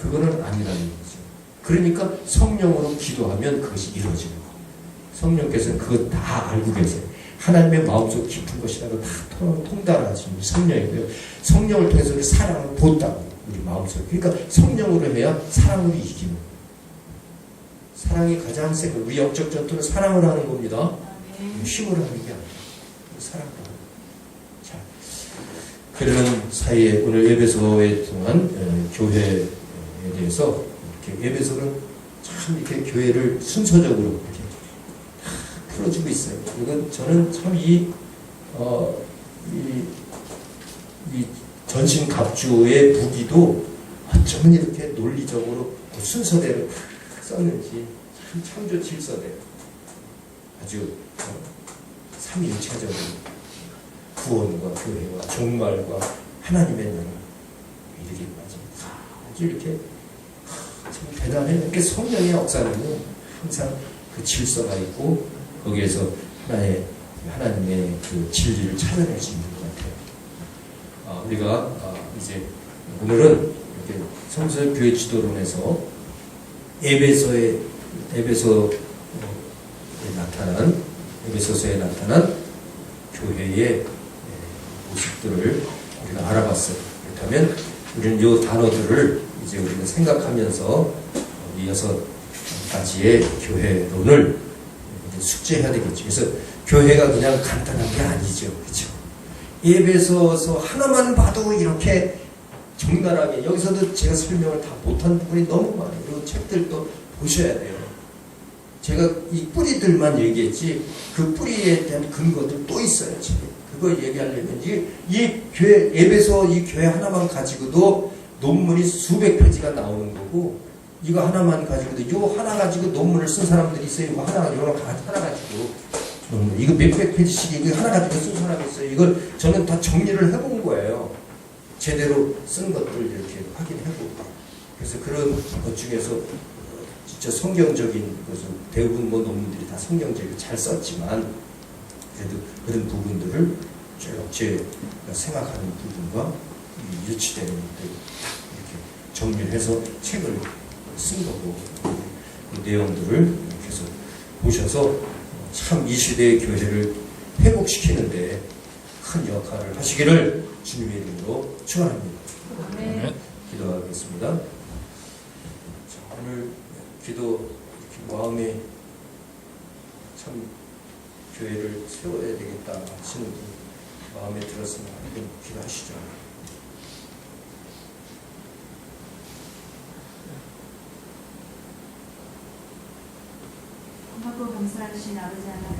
그거는 아니라는 거죠. 그러니까 성령으로 기도하면 그것이 이루어지는 거예요. 성령께서는 그거 다 알고 계세요. 하나님의 마음속 깊은 것이라고 다 통달하시는 성령이고요. 성령을 통해서 우리 사랑을 본다고 우리 마음속에. 그러니까 성령으로 해야 사랑으로 이기는. 사랑이 가장 센 거. 우리 영적 전투는 사랑을 하는 겁니다. 힘으로 하는 게 아니라 사랑으로 하는 거예요. 자, 그러는 사이에 오늘 예배소에 통한 교회에 대해서 이렇게 예배소는 참 이렇게 교회를 순서적으로 이렇게 풀어주고 있어요. 이건 저는 참 이 전신 갑주의 무기도 어쩌면 이렇게 논리적으로 그 순서대로 썼는지 참 창조 질서대로 아주 삼위일체적으로 구원과 교회와 종말과 하나님의 나라 이르기까지 아주 이렇게 참 대단해요. 이렇게 성령의 역사는 항상 그 질서가 있고 거기에서 하나님의 그 진리를 찾아낼 수 있는 것 같아요. 우리가 이제 오늘은 이렇게 성서 교회 지도론에서 에베소서에 나타난 교회의 모습들을 우리가 알아봤어요. 그렇다면 우리는 이 단어들을 이제 우리가 생각하면서 이 6가지의 교회론을 이제 숙제해야 되겠죠. 그래서 교회가 그냥 간단한 게 아니죠. 그렇죠? 예배소서 하나만 봐도 이렇게 정갈하게, 여기서도 제가 설명을 다 못한 부분이 너무 많아요. 그리고 책들도 보셔야 돼요. 제가 이 뿌리들만 얘기했지 그 뿌리에 대한 근거들 또 있어요. 지금 그걸 얘기하려면 이 교회, 예배소 이 교회 하나만 가지고도 논문이 수백 페이지가 나오는 거고, 이거 하나만 가지고도 이거 하나 가지고 논문을 쓴 사람들이 있어요. 이거 하나 가지고 이거 몇백 페이지씩 이거 하나 가지고 쓴 사람이 있어요. 이걸 저는 다 정리를 해본 거예요. 제대로 쓴 것들 이렇게 확인해보고. 그래서 그런 것 중에서 진짜 성경적인 것은 대부분 뭐 논문들이 다 성경적이고 잘 썼지만 그래도 그런 부분들을 쭉 제가 생각하는 부분과 일치되는 것들 이렇게 정리를 해서 책을 쓴 거고, 그 내용들을 계속 보셔서 참 이 시대의 교회를 회복시키는데 큰 역할을 하시기를 주님의 이름으로 축원합니다. 네. 기도하겠습니다. 자, 오늘 기도 이렇게 마음에 참 교회를 세워야 되겠다 하시는 분 마음에 들었으면 한번 기도하시죠. 고맙고 감사하신 아버지 하나님.